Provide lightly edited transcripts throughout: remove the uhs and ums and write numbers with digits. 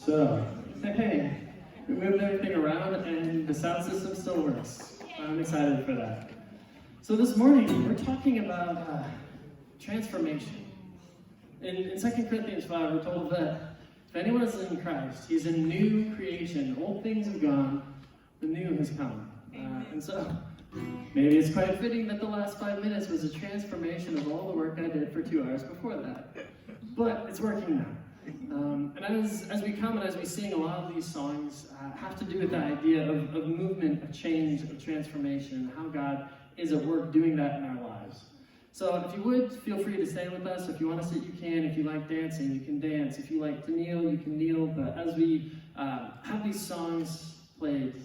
So, hey, we moved everything around and the sound system still works. I'm excited for that. So this morning, we're talking about transformation. In 2 Corinthians 5, we're told that if anyone is in Christ, he's a new creation. Old things have gone, the new has come. And so, maybe it's quite fitting that the last 5 minutes was a transformation of all the work I did for 2 hours before that. But it's working now. And as we come and as we sing, a lot of these songs have to do with the idea of movement, of change, of transformation, and how God is at work doing that in our lives. So if you would, feel free to stand with us. If you want to sit, you can. If you like dancing, you can dance. If you like to kneel, you can kneel. But as we have these songs played,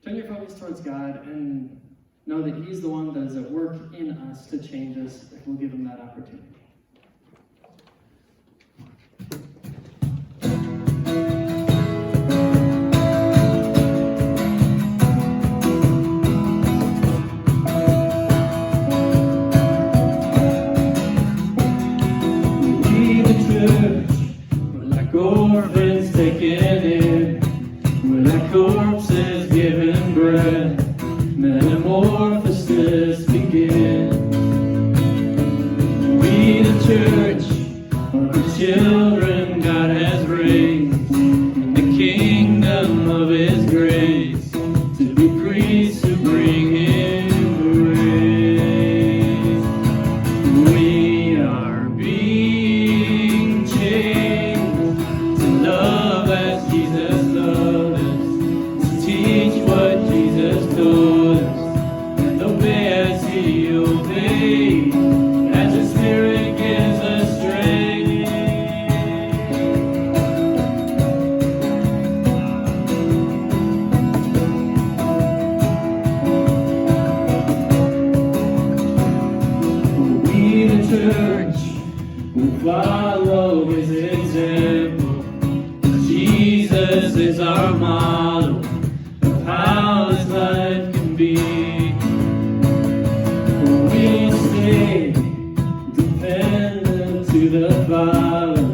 turn your focus towards God and know that He's the one that is at work in us to change us if we'll give Him that opportunity. Orphans taken in, we're like corpses given breath, metamorphosis begin. We the church are the children God has raised in the kingdom of His grace, to be priests who bring Him praise. We are being changed to love as Jesus loved us, to teach what Jesus told us, and obey as He obeyed, as the Spirit gives us strength. We the church will follow His example. Jesus is our model of how this life can be. We stay dependent to the Father,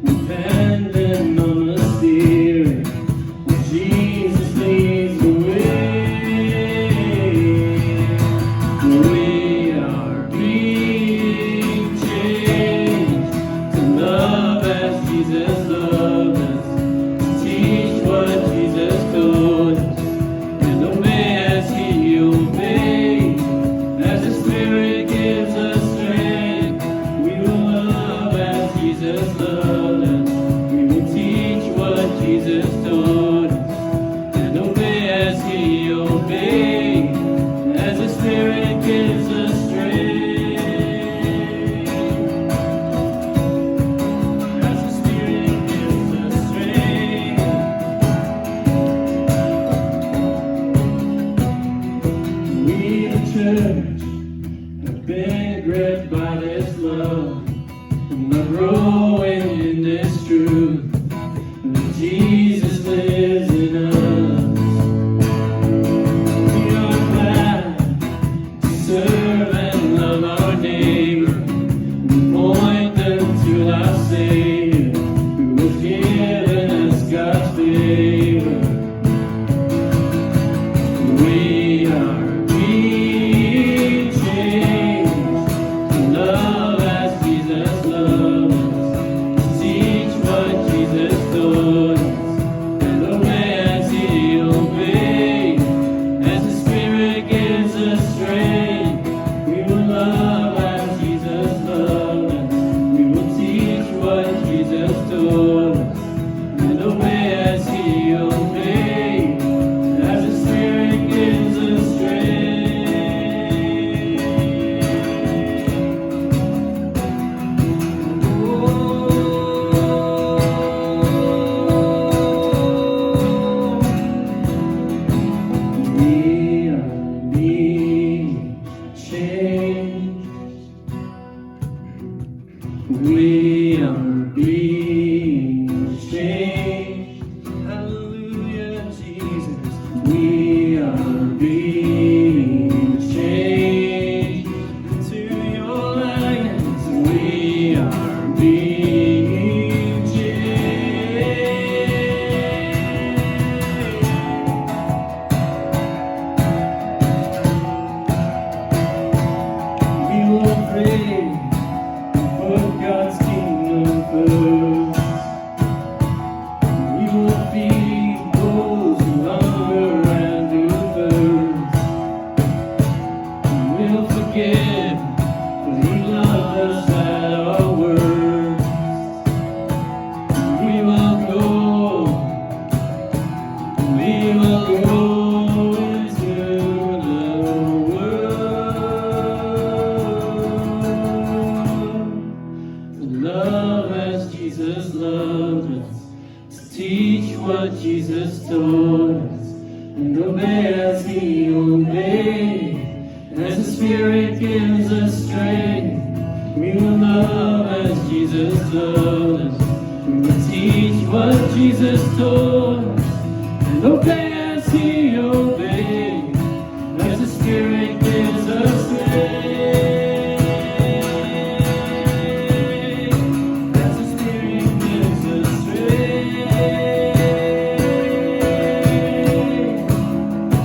dependent on the Spirit. Jesus leads the way. We are being changed to love as Jesus loved us, teach what Jesus told us, and obey as He obeyed, as the Spirit gives us strength. We will love as Jesus loved us, we will teach what Jesus told us, and obey as He obeyed, as the Spirit gives us strength. As the Spirit gives us strength. We the church have been gripped by this love, and are growing in this truth, that Jesus lives in us. We are glad to serve and love our neighbor, and point them to our Savior, who has given us God's favor. We are being changed to love as Jesus loved us, to teach what Jesus told us, and obey as He obeyed, as the Spirit gives us strength. We will love as Jesus loved us, we will teach what Jesus told us, and obey as He obeyed, as the Spirit gives us strength. We are being changed. We are being changed loved us, to teach what Jesus told us, and obey as He obeyed. And as the Spirit gives us strength, we will love as Jesus loved us. We will teach what Jesus told us, and obey as He obeyed. As the Spirit gives us strength. As the Spirit gives us strength,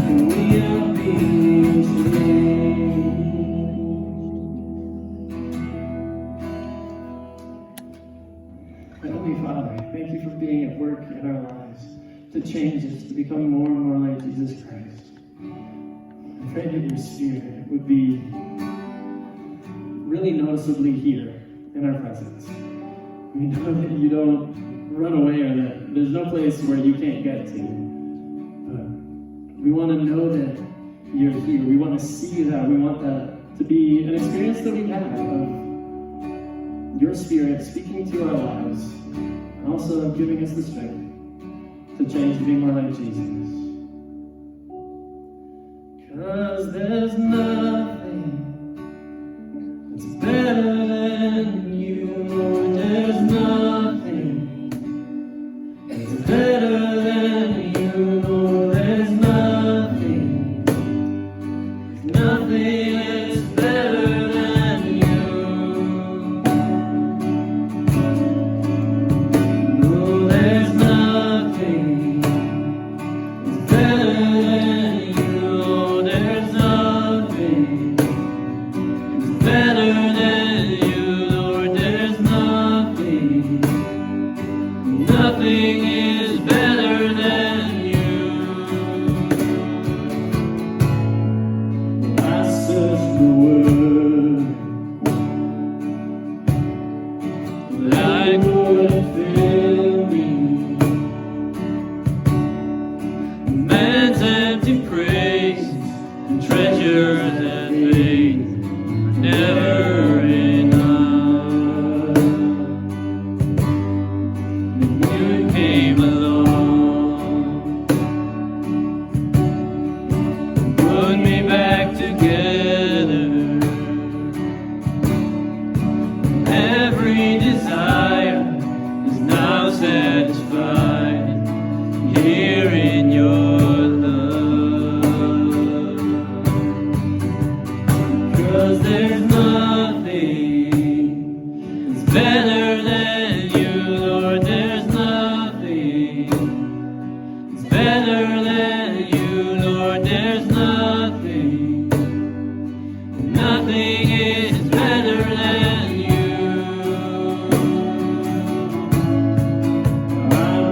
and we are being changed. Heavenly Father, thank you for being at work in our lives to change us, to become more and more like Jesus Christ. I pray that your Spirit would be really noticeably here in our presence. We know that you don't run away, or that there's no place where you can't get to. But we want to know that you're here. We want to see that. We want that to be an experience that we have of your Spirit speaking to our lives, and also giving us the strength to change to be more like Jesus. 'Cause there's nothing that's better than you, Lord. There's nothing that's better than you, Lord. There's nothing that's better than you. No, there's nothing that's better than you. There's nothing better than you, Lord. There's nothing. Nothing is better than you. I searched the world, but I couldn't fill me. Man's empty praise and treasures and faith were never enough. But you came along and put me back together. Every desire is now satisfied here in your love. 'Cause there's nothing that's better than you, Lord. There's nothing that's better than you, Lord. There's nothing. Nothing is better than you. I'm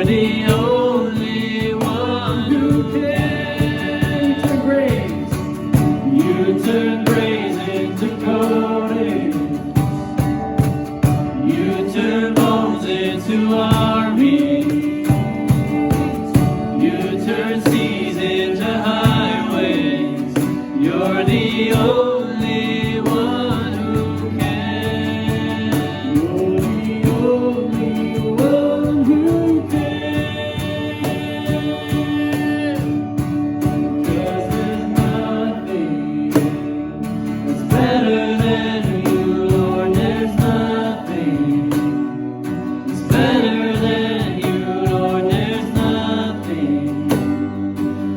the only one who can. You turn graves into golden. You turn bones into armies. You turn seas into highways. You're the only one who can. You're the only one who can. 'Cause there's nothing that's better than you, Lord. There's nothing that's better than you, Lord. There's nothing.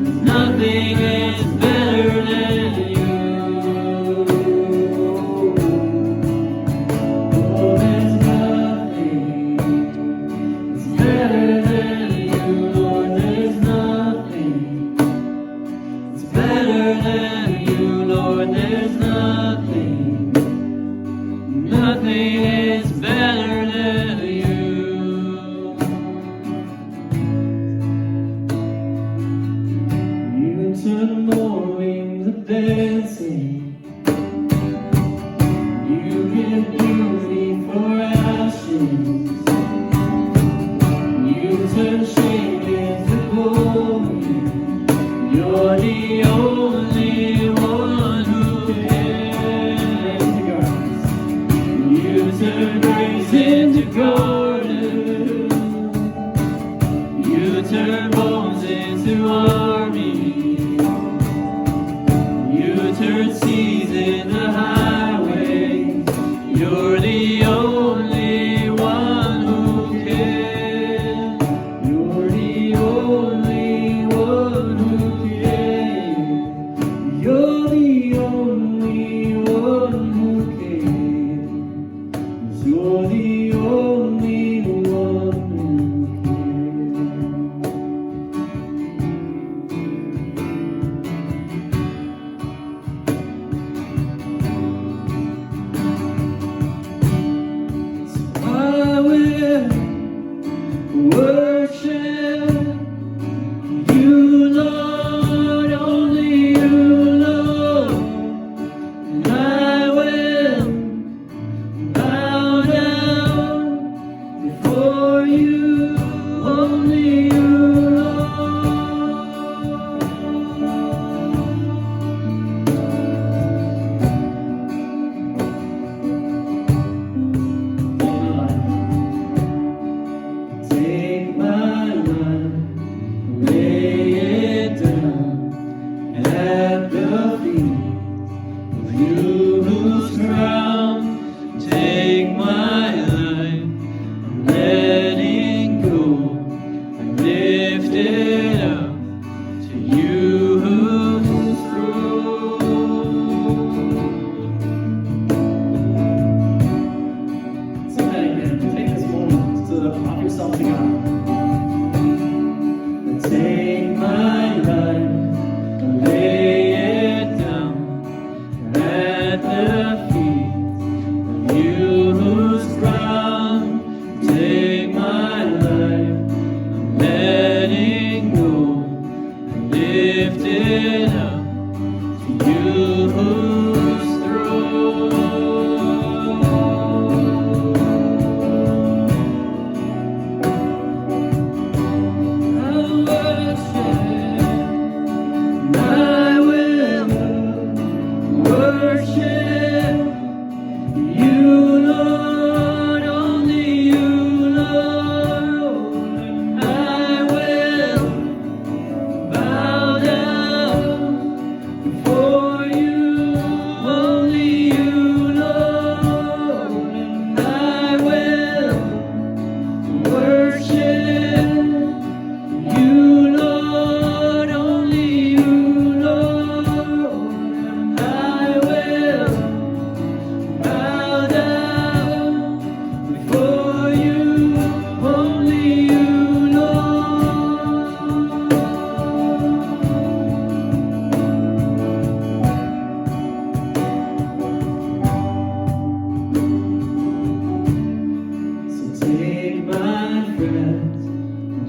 There's nothing is better than you. Oh, there's nothing that's better than you, Lord. There's nothing that's better than you, Lord. There's nothing. Nothing is better than you. You turn mourning to dancing. You give beauty for ashes. You turn shame into glory. You're the only one who can. You turn grace into golden. You turn bones into armies. You turn seas into highways. You're the only one who can. You're the only one who can. You're the only one who can. You're the only one who can. So I will worship you, Lord, only you, Lord, and I will bow down before you, only you, Lord. Take my life, lay it down at the feet of you whose crown. Take my life, I'm letting go, I lift it up to you whose throne. Sing that again. Take this moment to offer yourself to God. Take my life, lay it down at the feet of you whose crown. Take my life, I'm letting go, lift it up to you whose throne. I will worship you, Lord, only you, Lord.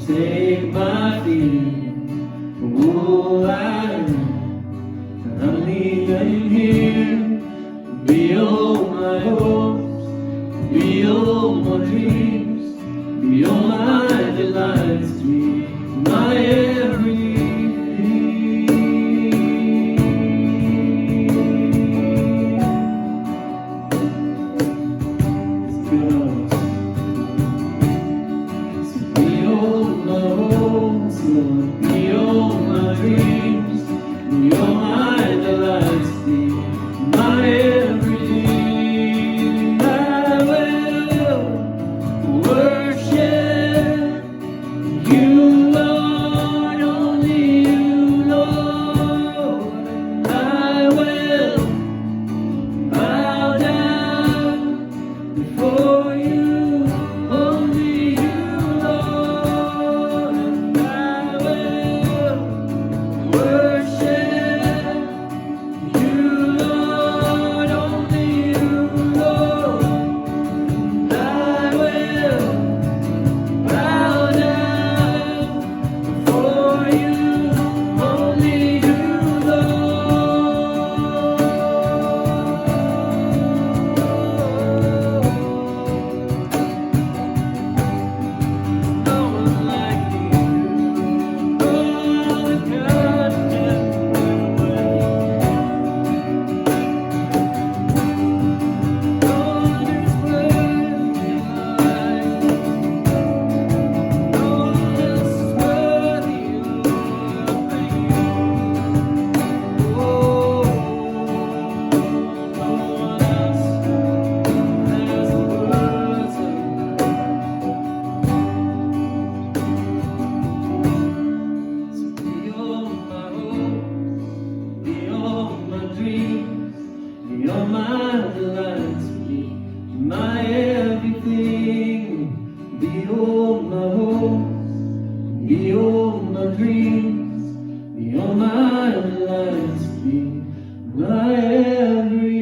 take my fear for all I am. I'm leaving here. Be all my hopes, be all my dreams, be all my delights, be my everything. Be all my hopes, Lord, be all my dreams, be all my delights, be my everything. I will worship you, Lord, only you, Lord. I will bow down before you, only you, Lord. I will worship you, Lord, only you, Lord. I will bow down before you, only you, Lord. No one like you. Oh, God, never will. No one's worthy like you. No one else is worthy of you. Oh, no one else has the words of So be all my hope, be all my dreams, be all my delights, be my everything. Be all my hopes, be all my dreams, be all my delights, be my everything.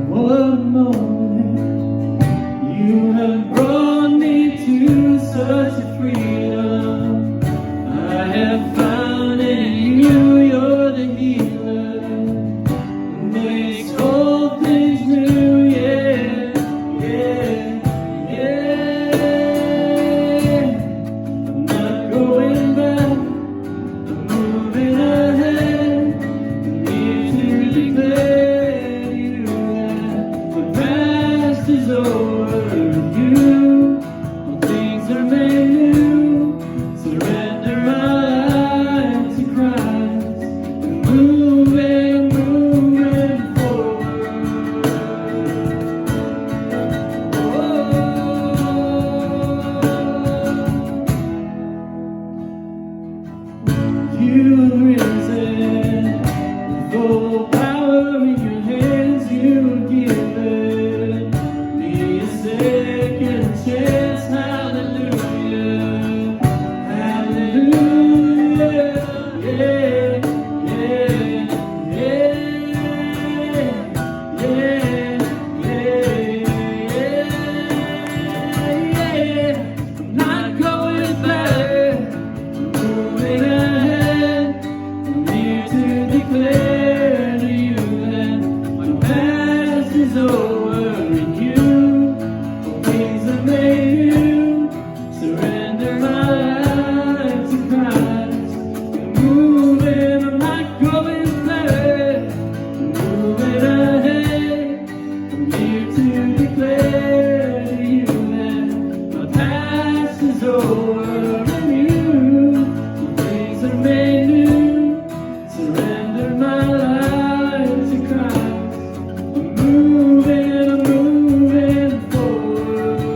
One moment you have brought me to such a freedom. I have found in you, you're the healer who makes all things new. Yeah, yeah, yeah. I'm not going back, I'm moving ahead. I'm here to declare you that the past is over with you. All things are made new. Surrender my life to Christ. And moving forward. You have risen with all power in your hands. You have given me a second chance. Hallelujah, hallelujah, yeah, yeah, yeah, yeah. I'm not going back, I'm moving ahead. I'm here to declare to you that my past is over in you. All things are made new. Surrender my life to Christ. I'm moving, I'm not going back. I'm moving ahead. I'm here to declare to you that my past is over in you. All things are made new. Surrender my life to Christ. I'm moving forward.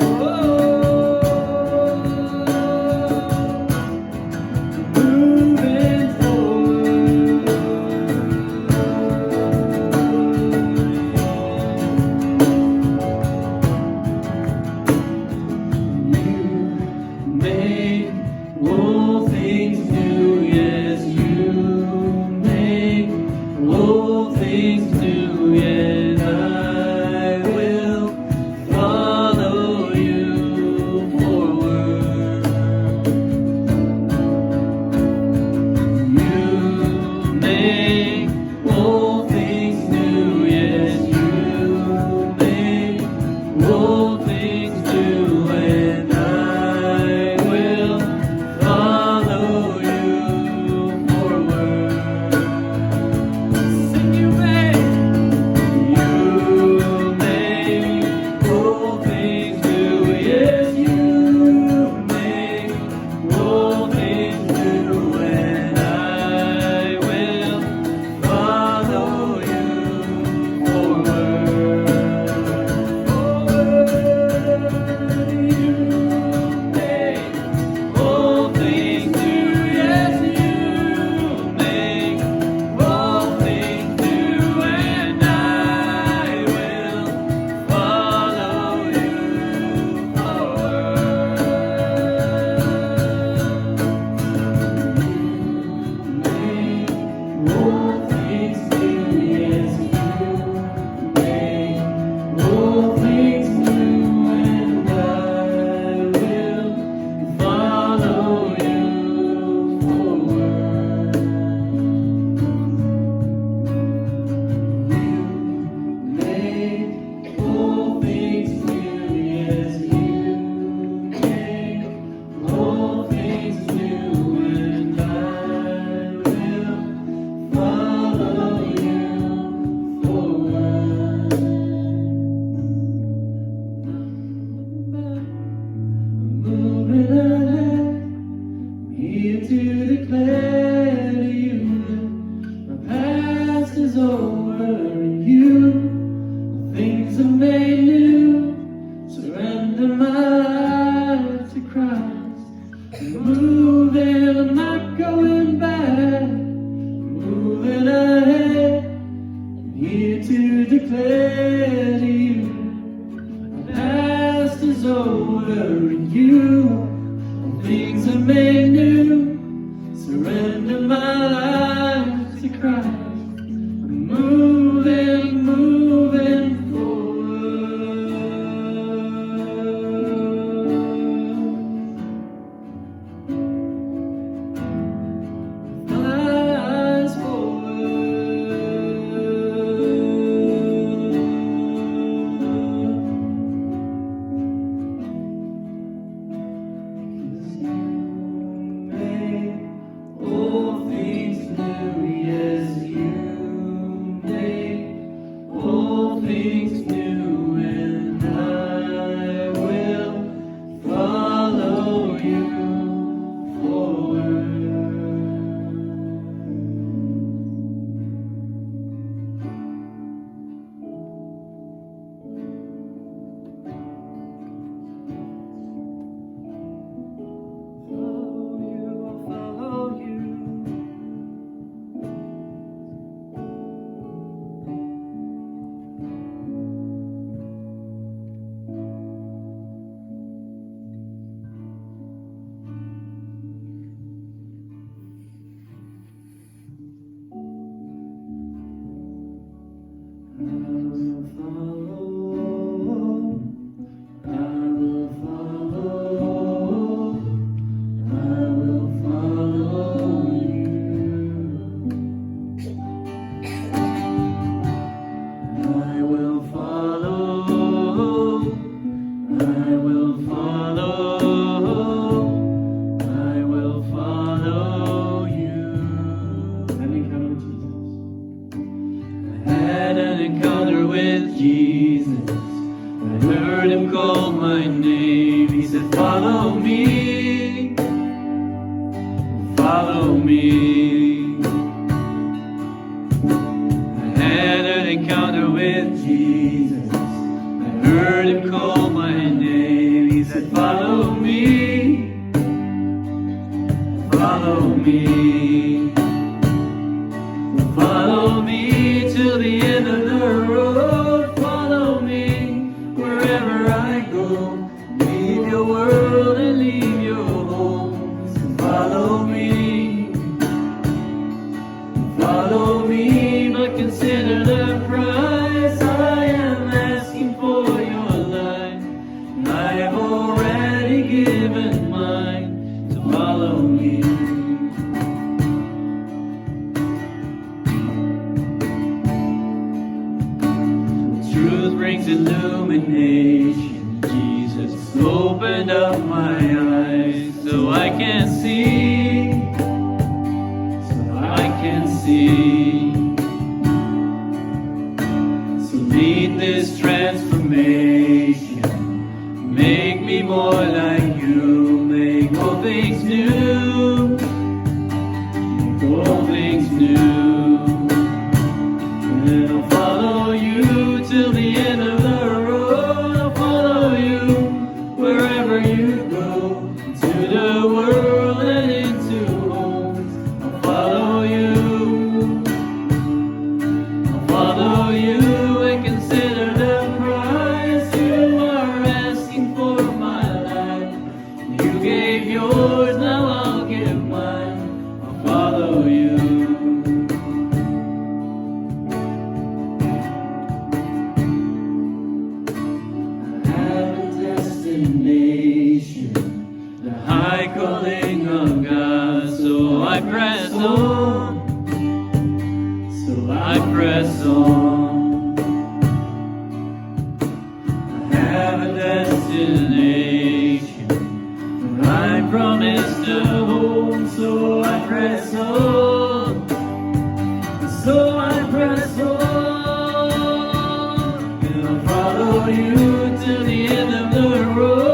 Oh. all things new, and I will follow you forward. Sing you make all things new, yes, you make all things new, and I will follow you forward. You make all things new, yes, you make all things new, and I will follow you forward. Make all things new, yes, you make all things new, and I will follow you forward. Make all things new, yes, you make all things new, and I will follow you forward. Moving ahead, here to declare to you that my past is over and you things are made new. Surrender my life to Christ. I'm moving, I'm not going back. Moving ahead, I'm here to declare to you my past is over and you things are made new. Surrender my life to Christ. I'm moving forward. Eyes all things new, yes, you make all things new, and I will follow you forward. Follow you. I will follow. I will follow. I will follow you. I will follow. I will follow. I will follow you. Had an encounter with Jesus. I heard him call my name. He said, follow me. Follow me. I had an encounter with Jesus. I heard him call my name. He said, follow me. Follow me. Follow me till the end of the road. Follow me wherever I go. Leave your world and leave your home. So follow me. Follow me, but consider the price. I am asking for your life. I have already given mine. So follow me. Truth brings illumination. opened up my eyes so I can see, so I can see. So lead this transformation, make me more like you, make all things new, make all things new. And I'll follow you till the end of the road. I'll follow you wherever you go, to the world and into homes. I'll follow you. I'll follow you and consider the price you are asking for my life. You gave yours, now I'll give mine. I'll follow you. The high calling of God, so I press on, so I press on. I have a destination, but I'm promised a home, so I press on, so I press on. And I'll follow you till the end of the road.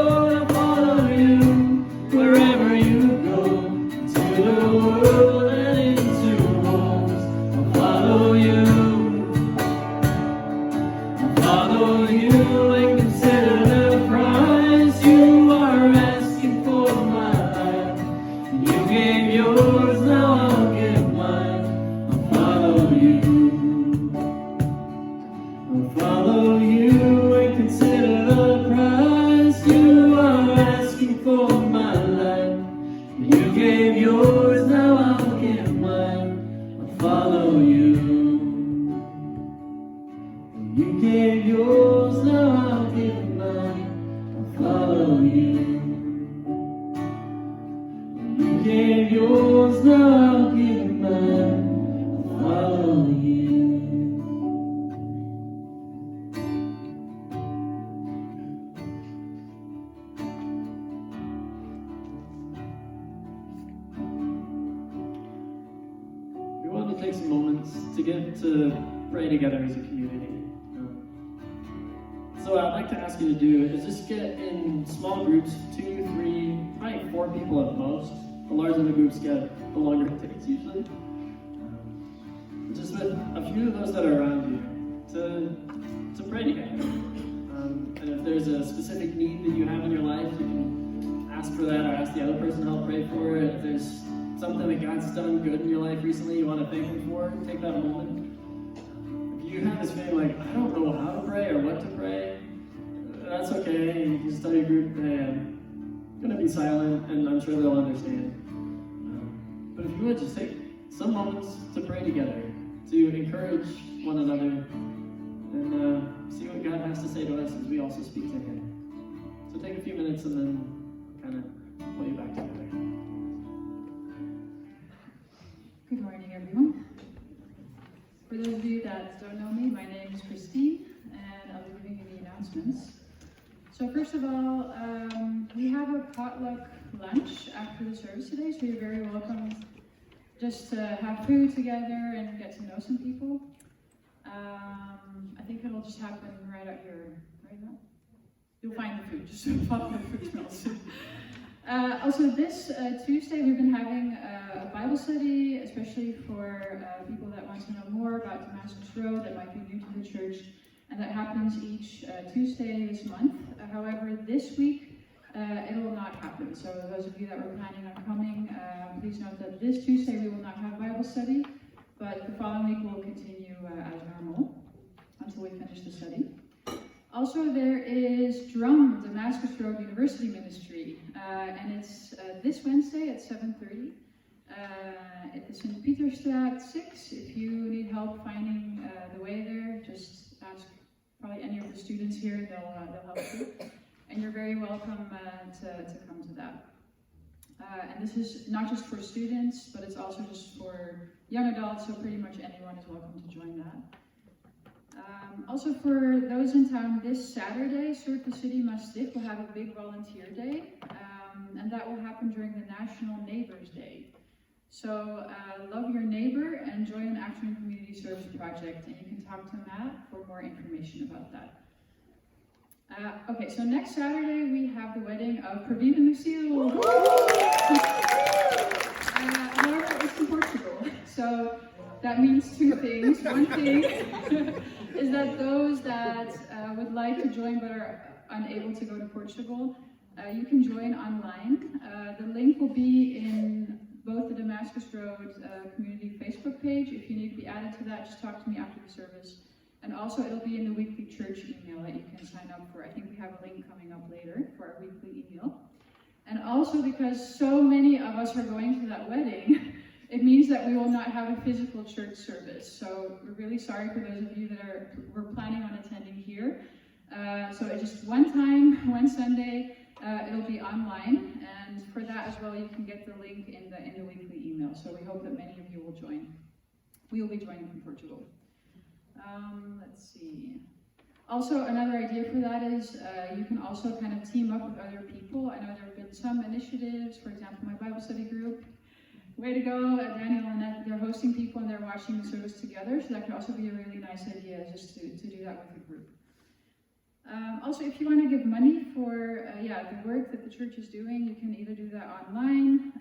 Take some moments to get to pray together as a community. So what I'd like to ask you to do is just get in small groups, 2, 3, probably 4 people at most. The larger the groups get, the longer it takes usually. Just with a few of those that are around you to pray together. And if there's a specific need that you have in your life, you can ask for that or ask the other person to help pray for it. If there's something that God's done good in your life recently you want to thank Him for, take that moment. If you have this feeling like, I don't know how to pray or what to pray, that's okay. You can just tell your group, hey, I'm going to be silent and I'm sure they'll understand. But if you would, just take some moments to pray together, to encourage one another, and see what God has to say to us as we also speak to Him. So take a few minutes and then kind of pull you back together. Good morning, everyone. For those of you that don't know me, my name is Christine, and I'll be giving you the announcements. So first of all, we have a potluck lunch after the service today, so you're very welcome just to have food together and get to know some people. I think it'll just happen right out here, right now. You'll find the food, just follow the food smells. Also this Tuesday we've been having a Bible study, especially for people that want to know more about Damascus Road that might be new to the church, and that happens each Tuesday this month. However, this week it will not happen, so those of you that were planning on coming, please note that this Tuesday we will not have Bible study, but the following week we'll continue as normal until we finish the study. Also, there is Drum, Damascus Road University Ministry, and it's this Wednesday at 7:30. It's in Pieterstraat 6. If you need help finding the way there, just ask probably any of the students here, they'll help you. And you're very welcome to come to that. And this is not just for students, but it's also just for young adults, so pretty much anyone is welcome to join that. Also, for those in town, this Saturday, Surf the City Maastricht will have a big volunteer day, and that will happen during the National Neighbors Day. So love your neighbor and join an Action and Community Service project, and you can talk to Matt for more information about that. Okay, so next Saturday we have the wedding of Praveen and Lucille. However, it's in Portugal, so that means two things. One thing is that those that would like to join but are unable to go to Portugal, you can join online. The link will be in both the Damascus Road community Facebook page. If you need to be added to that, just talk to me after the service. And also it'll be in the weekly church email that you can sign up for. I think we have a link coming up later for our weekly email. And also because so many of us are going to that wedding, it means that we will not have a physical church service. So we're really sorry for those of you that we're planning on attending here. So it's just one time, one Sunday, it'll be online, and for that as well, you can get the link in the weekly email. So we hope that many of you will join. We will be joining from Portugal. Let's see. Also, another idea for that is you can also kind of team up with other people. I know there have been some initiatives, for example, my Bible study group. Way to go, Daniel and Annette, they're hosting people and they're watching the service together, so that could also be a really nice idea, just to do that with the group. Also, if you want to give money for the work that the church is doing, you can either do that online,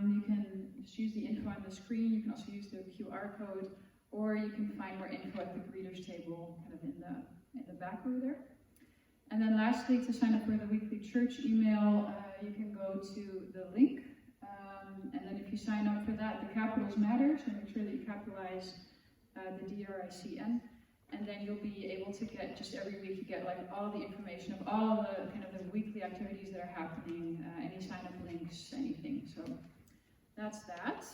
you can just use the info on the screen, you can also use the QR code, or you can find more info at the greeters table, kind of in the back row there. And then lastly, to sign up for the weekly church email, you can go to the link, and then if you sign up for that, the capitals matter, so make sure that you capitalize the DRICN. And then you'll be able to get, just every week, you get like all the information of all the kind of the weekly activities that are happening, any sign-up links, anything. So that's that.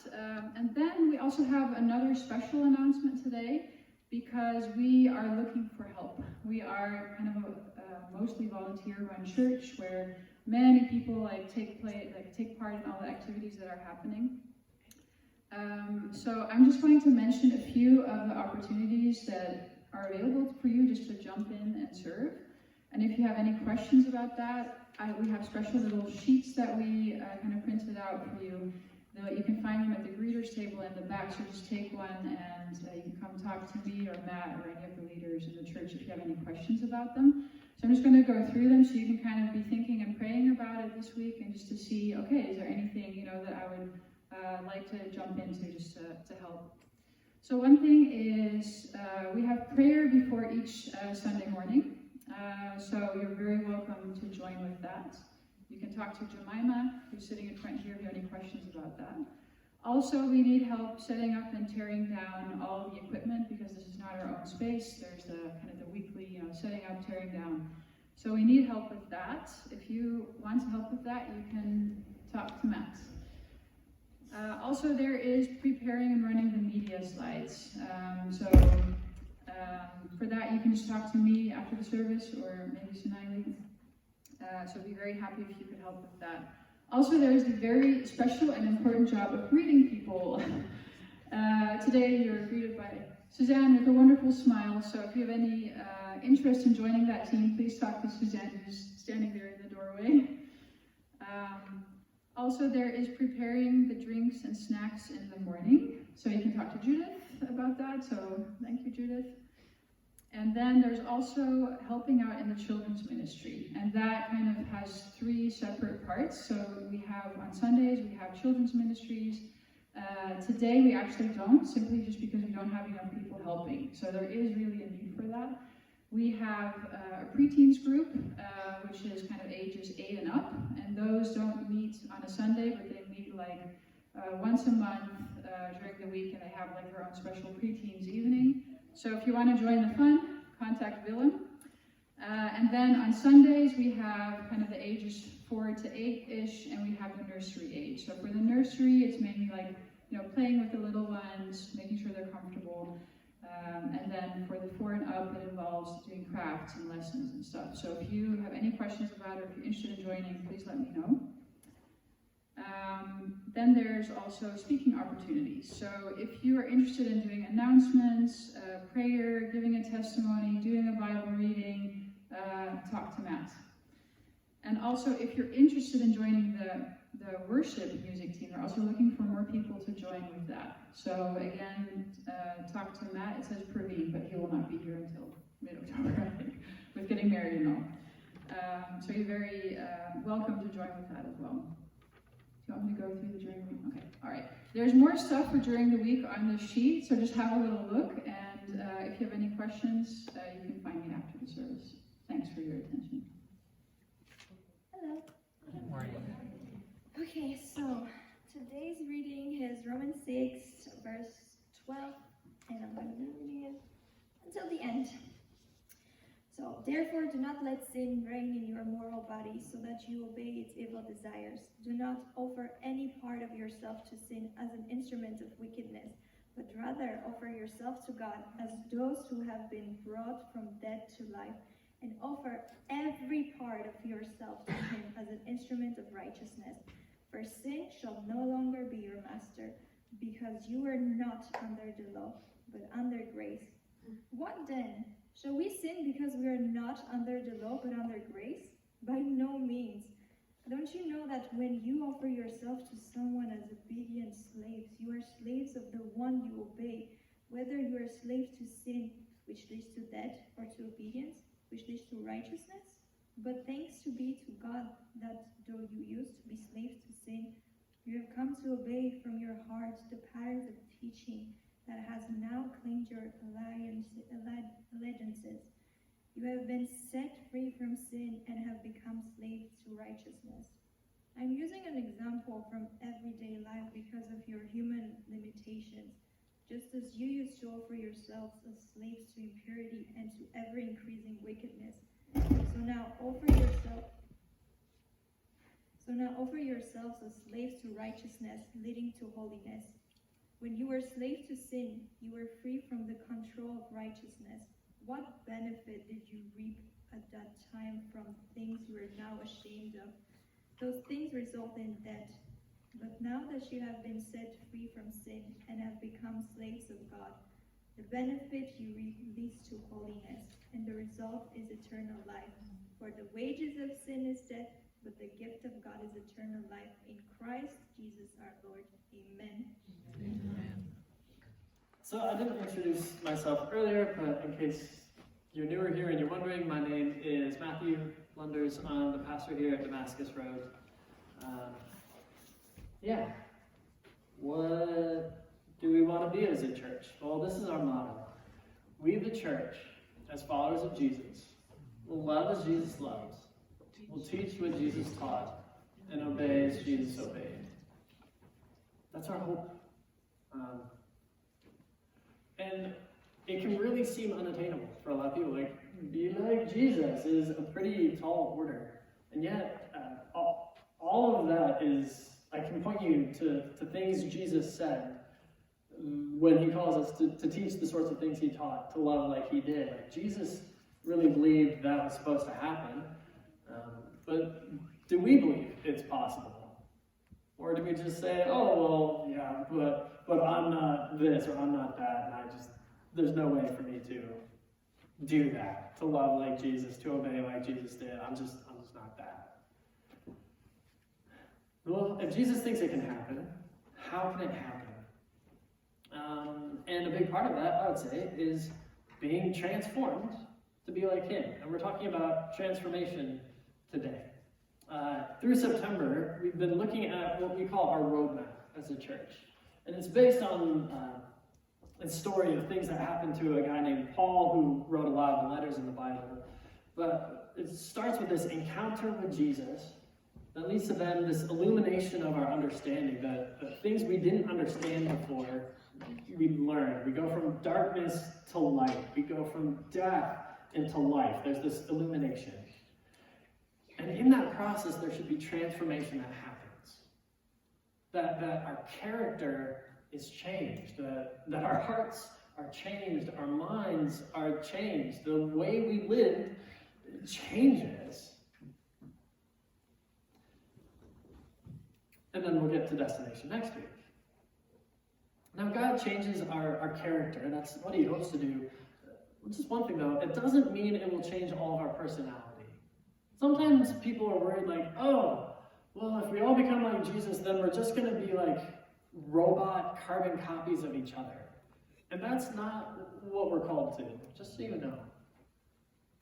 And then we also have another special announcement today because we are looking for help. We are kind of a mostly volunteer-run church where many people take part in all the activities that are happening. So I'm just going to mention a few of the opportunities that are available for you just to jump in and serve. And if you have any questions about that, we have special little sheets that we kind of printed out for you. You can find them at the greeters table in the back, so just take one and you can come talk to me or Matt or any of the leaders in the church if you have any questions about them. So I'm just going to go through them so you can kind of be thinking and praying about it this week and just to see, okay, is there anything, that I would like to jump into just to help. So one thing is we have prayer before each Sunday morning. So you're very welcome to join with that. You can talk to Jemima, who's sitting in front here, if you have any questions about that. Also, we need help setting up and tearing down all the equipment because this is not our own space. There's the kind of the weekly, setting up, tearing down. So we need help with that. If you want to help with that, you can talk to Matt. Also, there is preparing and running the media slides. For that, you can just talk to me after the service or maybe Sinai. So I'd be very happy if you could help with that. Also, there is the very special and important job of greeting people. Today, you're greeted by Suzanne with a wonderful smile. So if you have any interest in joining that team, please talk to Suzanne, who's standing there in the doorway. Also, there is preparing the drinks and snacks in the morning. So you can talk to Judith about that. So thank you, Judith. And then there's also helping out in the children's ministry. And that kind of has three separate parts. So we have, on Sundays, we have children's ministries. Today we actually don't, simply just because we don't have enough people helping. So there is really a need for that. We have a preteens group, which is kind of ages 8 and up. And those don't meet on a Sunday, but they meet once a month during the week, and they have their own special preteens evening. So if you want to join the fun, contact Willem. And then on Sundays, we have kind of the ages 4 to 8-ish, and we have the nursery age. So for the nursery, it's mainly playing with the little ones, making sure they're comfortable. And then for the 4 and up, it involves doing crafts and lessons and stuff. So if you have any questions about it, or if you're interested in joining, please let me know. Then there's also speaking opportunities. So if you are interested in doing announcements, prayer, giving a testimony, doing a Bible reading, talk to Matt. And also, if you're interested in joining the worship music team, we're also looking for more people to join with that. So again, talk to Matt. It says Praveen, but he will not be here until mid-October, I think, with getting married and all. So you're very welcome to join with that as well. Do you want me to go through the during the week? Okay, all right. There's more stuff for during the week on the sheet, so just have a little look, and if you have any questions, you can find me after the service. Thanks for your attention. Hello. Good morning. Okay, so today's reading is Romans 6, verse 12, and I'm going to be reading it until the end. So, therefore, do not let sin reign in your mortal body so that you obey its evil desires. Do not offer any part of yourself to sin as an instrument of wickedness, but rather offer yourself to God as those who have been brought from death to life, and offer every part of yourself to Him as an instrument of righteousness. For sin shall no longer be your master, because you are not under the law, but under grace. What then? Shall we sin because we are not under the law, but under grace? By no means. Don't you know that when you offer yourself to someone as obedient slaves, you are slaves of the one you obey, whether you are a slave to sin, which leads to death, or to obedience, which leads to righteousness? But thanks be to God that though you used to be slaves to sin, you have come to obey from your heart the patterns of teaching that has now claimed your allegiances. You have been set free from sin and have become slaves to righteousness. I'm using an example from everyday life because of your human limitations, just as you used to offer yourselves as slaves to impurity and to ever-increasing wickedness. So now offer yourselves as slaves to righteousness, leading to holiness. When you were slaves to sin, you were free from the control of righteousness. What benefit did you reap at that time from things you are now ashamed of? Those things result in death. But now that you have been set free from sin and have become slaves of God, the benefit you reap leads to holiness, and the result is eternal life. For the wages of sin is death, but the gift of God is eternal life in Christ Jesus our Lord. Amen. So I didn't introduce myself earlier, but in case you're newer here and you're wondering, my name is Matthew Lunders. I'm the pastor here at Damascus Road. What do we want to be as a church? Well, this is our motto. We, the church, as followers of Jesus, will love as Jesus loves, will teach what Jesus taught, and obey as Jesus obeyed. That's our hope. And it can really seem unattainable for a lot of people. Like, be like Jesus is a pretty tall order. And yet, all of that is, I can point you to things Jesus said when he calls us to teach the sorts of things he taught, to love like he did. Like, Jesus really believed that was supposed to happen. But do we believe it's possible? Or do we just say, oh, well, yeah, but I'm not this or I'm not that, and there's no way for me to do that, to love like Jesus, to obey like Jesus did. I'm just not that. Well, if Jesus thinks it can happen, how can it happen? And a big part of that, I would say, is being transformed to be like him. And we're talking about transformation today. Through September, we've been looking at what we call our roadmap as a church. And it's based on a story of things that happened to a guy named Paul who wrote a lot of the letters in the Bible. But it starts with this encounter with Jesus that leads to then this illumination of our understanding, that things we didn't understand before, we learn. We go from darkness to light. We go from death into life. There's this illumination. And in that process, there should be transformation that happens. That our character is changed, that our hearts are changed, our minds are changed, the way we live changes. and then we'll get to destination next week. Now, God changes our character, and that's what he hopes to do. Just one thing though, it doesn't mean it will change all of our personality. Sometimes people are worried like, oh, well, if we all become like Jesus, then we're just going to be like robot carbon copies of each other. And that's not what we're called to, just so you know.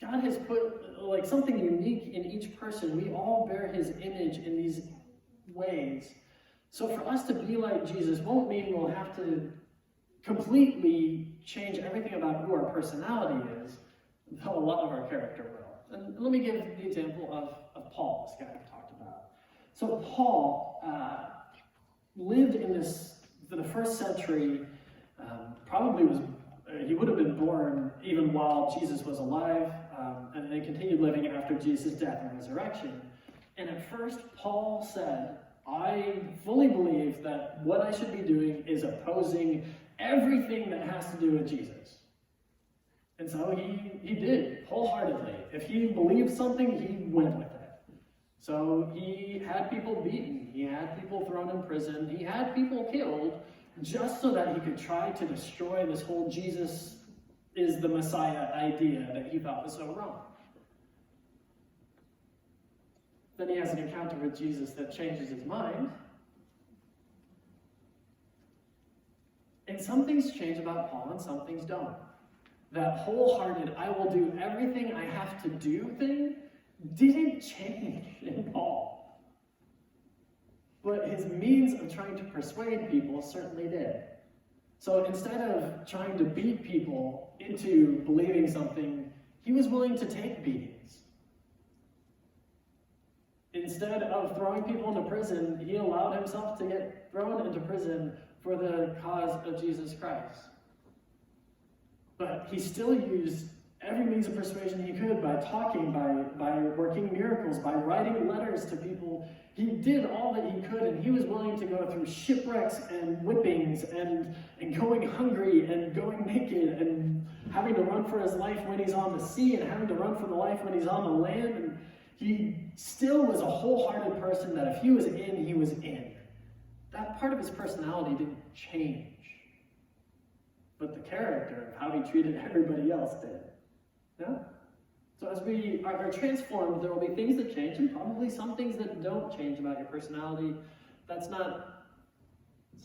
God has put like something unique in each person. We all bear his image in these ways. So for us to be like Jesus won't mean we'll have to completely change everything about who our personality is, though a lot of our character will. And let me give the example of Paul, this guy I've talked about. So Paul lived in the first century, he would have been born even while Jesus was alive, and then continued living after Jesus' death and resurrection. And at first, Paul said, I fully believe that what I should be doing is opposing everything that has to do with Jesus. And so he did, wholeheartedly. If he believed something, he went with it. So he had people beaten, he had people thrown in prison, he had people killed, just so that he could try to destroy this whole Jesus is the Messiah idea that he thought was so wrong. Then he has an encounter with Jesus that changes his mind. And some things change about Paul and some things don't. That wholehearted, I will do everything I have to do thing didn't change in Paul. But his means of trying to persuade people certainly did. So instead of trying to beat people into believing something, he was willing to take beatings. Instead of throwing people into prison, he allowed himself to get thrown into prison for the cause of Jesus Christ. But he still used every means of persuasion he could by talking, by working miracles, by writing letters to people. He did all that he could, and he was willing to go through shipwrecks and whippings and going hungry and going naked and having to run for his life when he's on the sea and having to run for the life when he's on the land. And he still was a wholehearted person that if he was in, he was in. That part of his personality didn't change. But the character of how he treated everybody else did. Yeah? So as we are transformed, there will be things that change and probably some things that don't change about your personality. It's not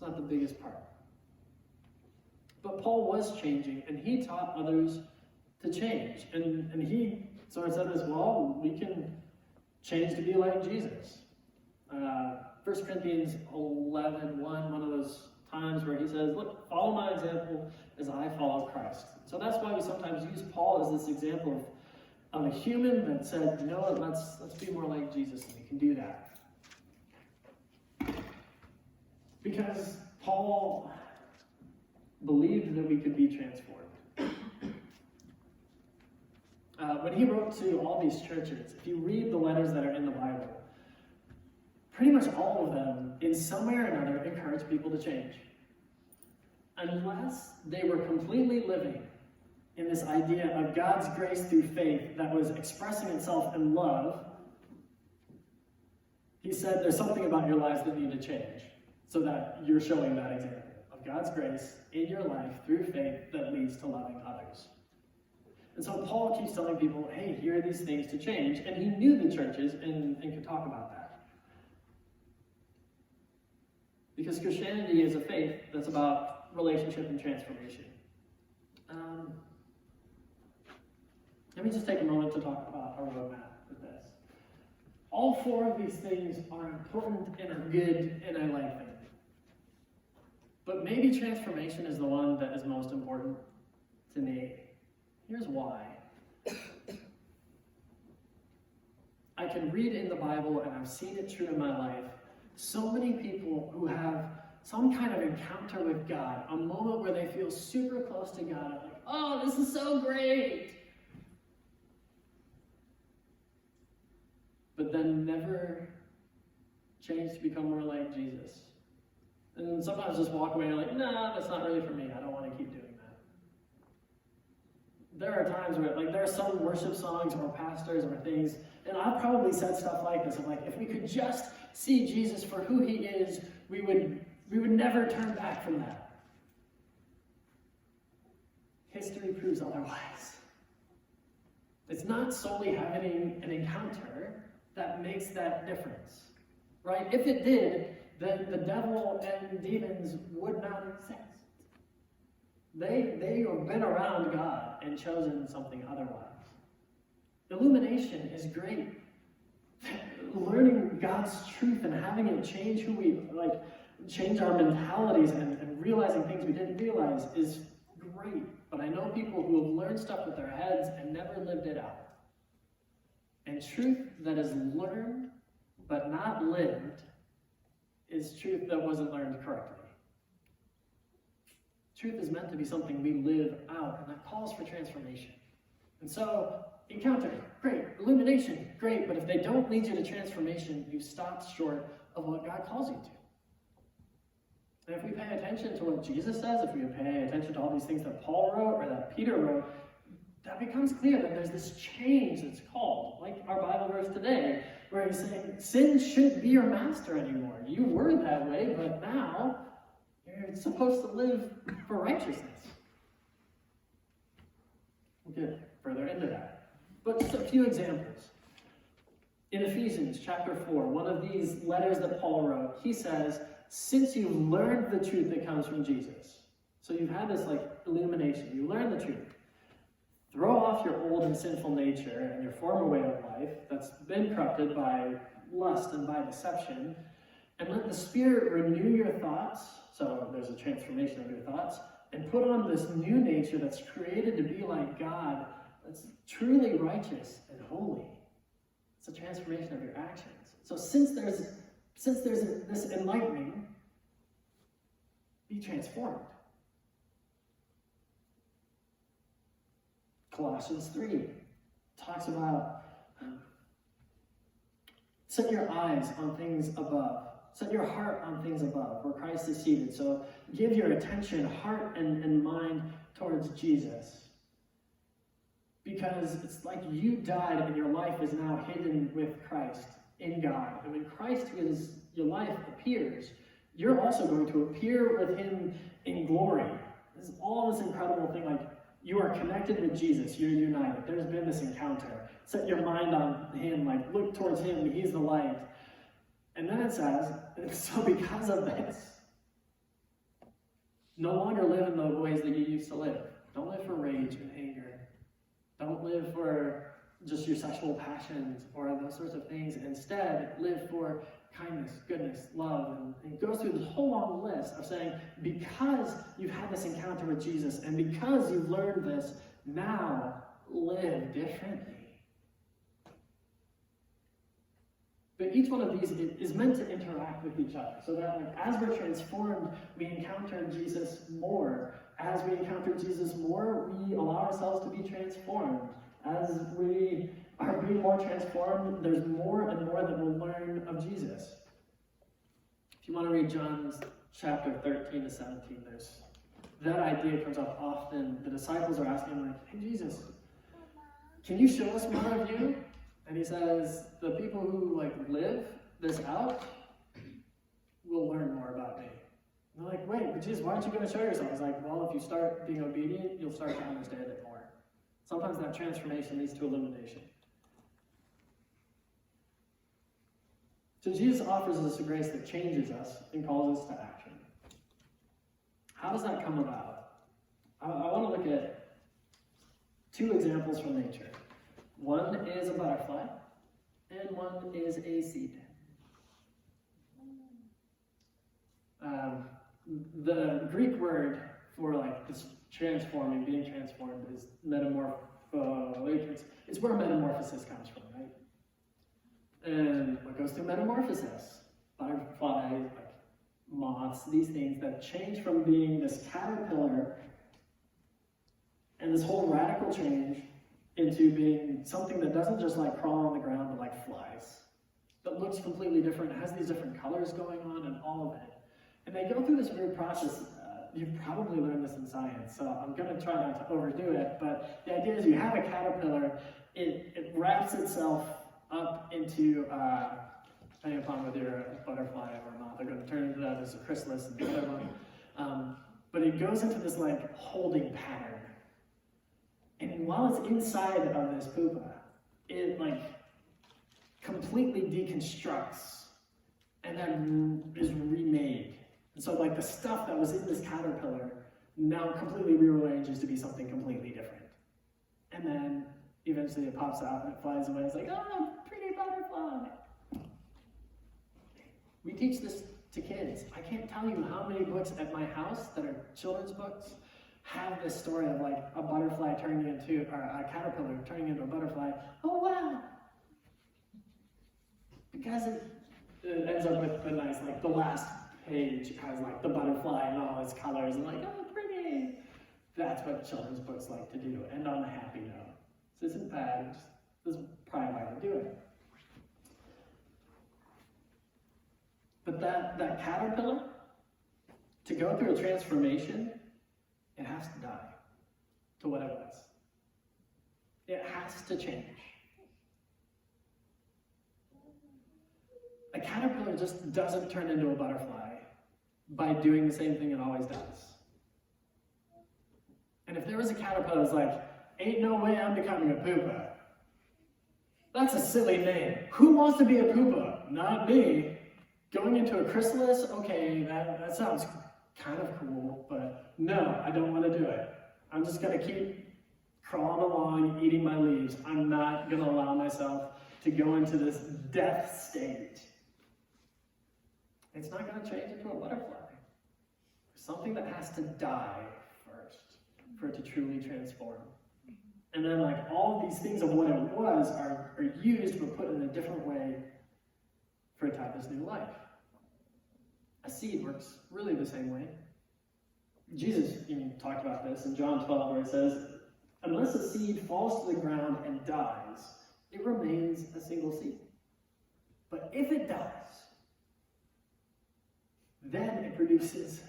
the biggest part. But Paul was changing, and he taught others to change. And he sort of said as well, we can change to be like Jesus. 1 Corinthians 11:1, one of those times where he says, look, follow my example as I follow Christ. So that's why we sometimes use Paul as this example of a human that said, you know what, let's be more like Jesus, and we can do that. Because Paul believed that we could be transformed. When he wrote to all these churches, if you read the letters that are in the Bible, pretty much all of them, in some way or another, encourage people to change. Unless they were completely living in this idea of God's grace through faith that was expressing itself in love, he said there's something about your lives that need to change so that you're showing that example of God's grace in your life through faith that leads to loving others. And so Paul keeps telling people, hey, here are these things to change, and he knew the churches and could talk about that. Because Christianity is a faith that's about relationship and transformation. Let me just take a moment to talk about our roadmap with this. All four of these things are important and are good, and I like them. But maybe transformation is the one that is most important to me. Here's why. I can read in the Bible, and I've seen it true in my life, so many people who have some kind of encounter with God, a moment where they feel super close to God, like, oh, this is so great. But then never change to become more like Jesus. And sometimes just walk away and like, nah, that's not really for me. I don't want to keep doing that. There are times where, like, there are some worship songs or pastors or things, and I've probably said stuff like this. I'm like, if we could just see Jesus for who he is, we would never turn back from that. History proves otherwise. It's not solely having an encounter that makes that difference, right? If it did, then the devil and demons would not exist. They have been around God and chosen something otherwise. Illumination is great. Learning God's truth and having it change who we change our mentalities and realizing things we didn't realize is great. But I know people who have learned stuff with their heads and never lived it out. And truth that is learned but not lived is truth that wasn't learned correctly. Truth is meant to be something we live out, and that calls for transformation. And so, encounter, great. Illumination, great. But if they don't lead you to transformation, you stop short of what God calls you to. And if we pay attention to what Jesus says, if we pay attention to all these things that Paul wrote or that Peter wrote, that becomes clear that there's this change that's called, like our Bible verse today, where he's saying, sin shouldn't be your master anymore. You were that way, but now you're supposed to live for righteousness. We'll get further into that. But just a few examples. In Ephesians chapter 4, one of these letters that Paul wrote, he says, since you've learned the truth that comes from Jesus, so you've had this illumination, you learned the truth, throw off your old and sinful nature and your former way of life that's been corrupted by lust and by deception, and let the Spirit renew your thoughts, so there's a transformation of your thoughts, and put on this new nature that's created to be like God, that's truly righteous and holy. It's a transformation of your actions. So since there's this enlightening, be transformed. Colossians 3 talks about set your eyes on things above. Set your heart on things above, where Christ is seated. So give your attention, heart, and mind towards Jesus. Because it's like you died and your life is now hidden with Christ in God. And when Christ, who is your life, appears, you're also going to appear with him in glory. This is all this incredible thing, you are connected with Jesus, you're united. There's been this encounter. Set your mind on him, look towards him, he's the light. And then it says, so because of this, no longer live in the ways that you used to live. Don't live for rage and anger. Don't live for just your sexual passions or those sorts of things. Instead, live for kindness, goodness, love. And it goes through this whole long list of saying, because you've had this encounter with Jesus and because you've learned this, now live differently. But each one of these is meant to interact with each other, so that as we're transformed, we encounter Jesus more. As we encounter Jesus more, we allow ourselves to be transformed. As we are being more transformed, there's more and more that we'll learn of Jesus. If you want to read John chapter 13 to 17, that idea comes up often. The disciples are asking him, hey, Jesus, can you show us more of you? And he says, the people who live this out will learn more about me. And they're like, wait, but Jesus, why aren't you going to show yourself? He's like, well, if you start being obedient, you'll start to understand it more. Sometimes that transformation leads to illumination. So Jesus offers us a grace that changes us and calls us to action. How does that come about? I want to look at two examples from nature. One is a butterfly, and one is a seed. The Greek word for this transforming, being transformed, is it's where metamorphosis comes from, right? And what goes through metamorphosis? Butterflies, moths, these things that change from being this caterpillar and this whole radical change into being something that doesn't just crawl on the ground but flies, that looks completely different, has these different colors going on and all of it. And they go through this weird process. You've probably learned this in science, so I'm going to try not to overdo it, but the idea is you have a caterpillar, it wraps itself up into depending upon whether you're a butterfly or a moth, they're going to turn into that as a chrysalis and the other one. But it goes into this like holding pattern. And while it's inside of this pupa, it like completely deconstructs and then is remade. And so like the stuff that was in this caterpillar now completely rearranges to be something completely different. And then eventually it pops out and it flies away. It's like, oh, pretty butterfly. We teach this to kids. I can't tell you how many books at my house that are children's books have this story of like a butterfly turning into, or a caterpillar turning into a butterfly. Oh wow! Because it ends up with the nice, like the last page has like the butterfly and all its colors and like, oh pretty! That's what children's books like to do, end on a happy note. This isn't bad, this is probably why they do it. But that caterpillar, to go through a transformation, it has to die to what it was. It has to change. A caterpillar just doesn't turn into a butterfly by doing the same thing it always does. And if there was a caterpillar that's like, ain't no way I'm becoming a pupa, that's a silly name. Who wants to be a pupa? Not me. Going into a chrysalis, okay, that sounds kind of cool, but no, I don't want to do it. I'm just going to keep crawling along, eating my leaves. I'm not going to allow myself to go into this death state. It's not going to change into a butterfly. There's something that has to die first for it to truly transform. And then like all of these things of what it was are used but put in a different way for it to have this new life. A seed works really the same way. Jesus even talked about this in John 12 where it says, unless a seed falls to the ground and dies, it remains a single seed. But if it dies, then it produces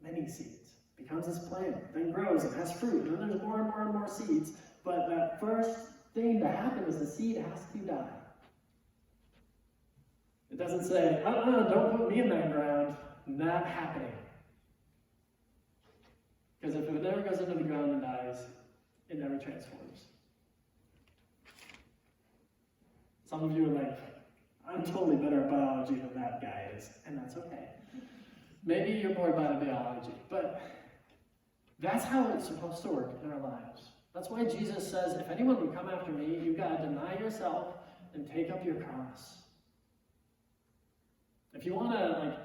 many seeds, becomes this plant, then grows and has fruit, and then there's more and more and more seeds. But that first thing to happen is the seed has to die. It doesn't say, don't put me in that ground. Not happening. Because if it never goes into the ground and dies, it never transforms. Some of you are like, I'm totally better at biology than that guy is, and that's okay. Maybe you're more bad at biology, but that's how it's supposed to work in our lives. That's why Jesus says, if anyone would come after me, you've got to deny yourself and take up your cross. If you want to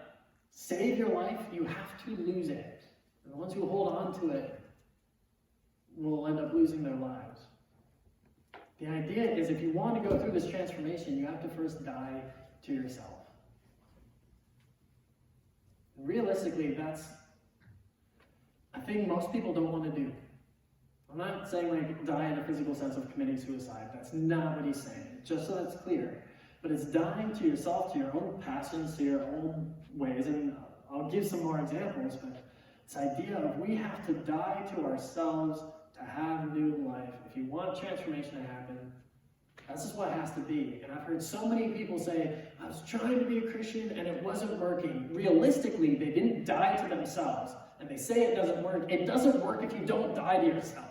save your life, you have to lose it. And the ones who hold on to it will end up losing their lives. The idea is if you want to go through this transformation, you have to first die to yourself. And realistically, that's a thing most people don't want to do. I'm not saying die in a physical sense of committing suicide. That's not what he's saying, just so that's clear. But it's dying to yourself, to your own passions, to your own ways. And I'll give some more examples, but this idea of we have to die to ourselves to have new life. If you want transformation to happen, that's just what it has to be. And I've heard so many people say, I was trying to be a Christian and it wasn't working. Realistically, they didn't die to themselves. And they say it doesn't work. It doesn't work if you don't die to yourself.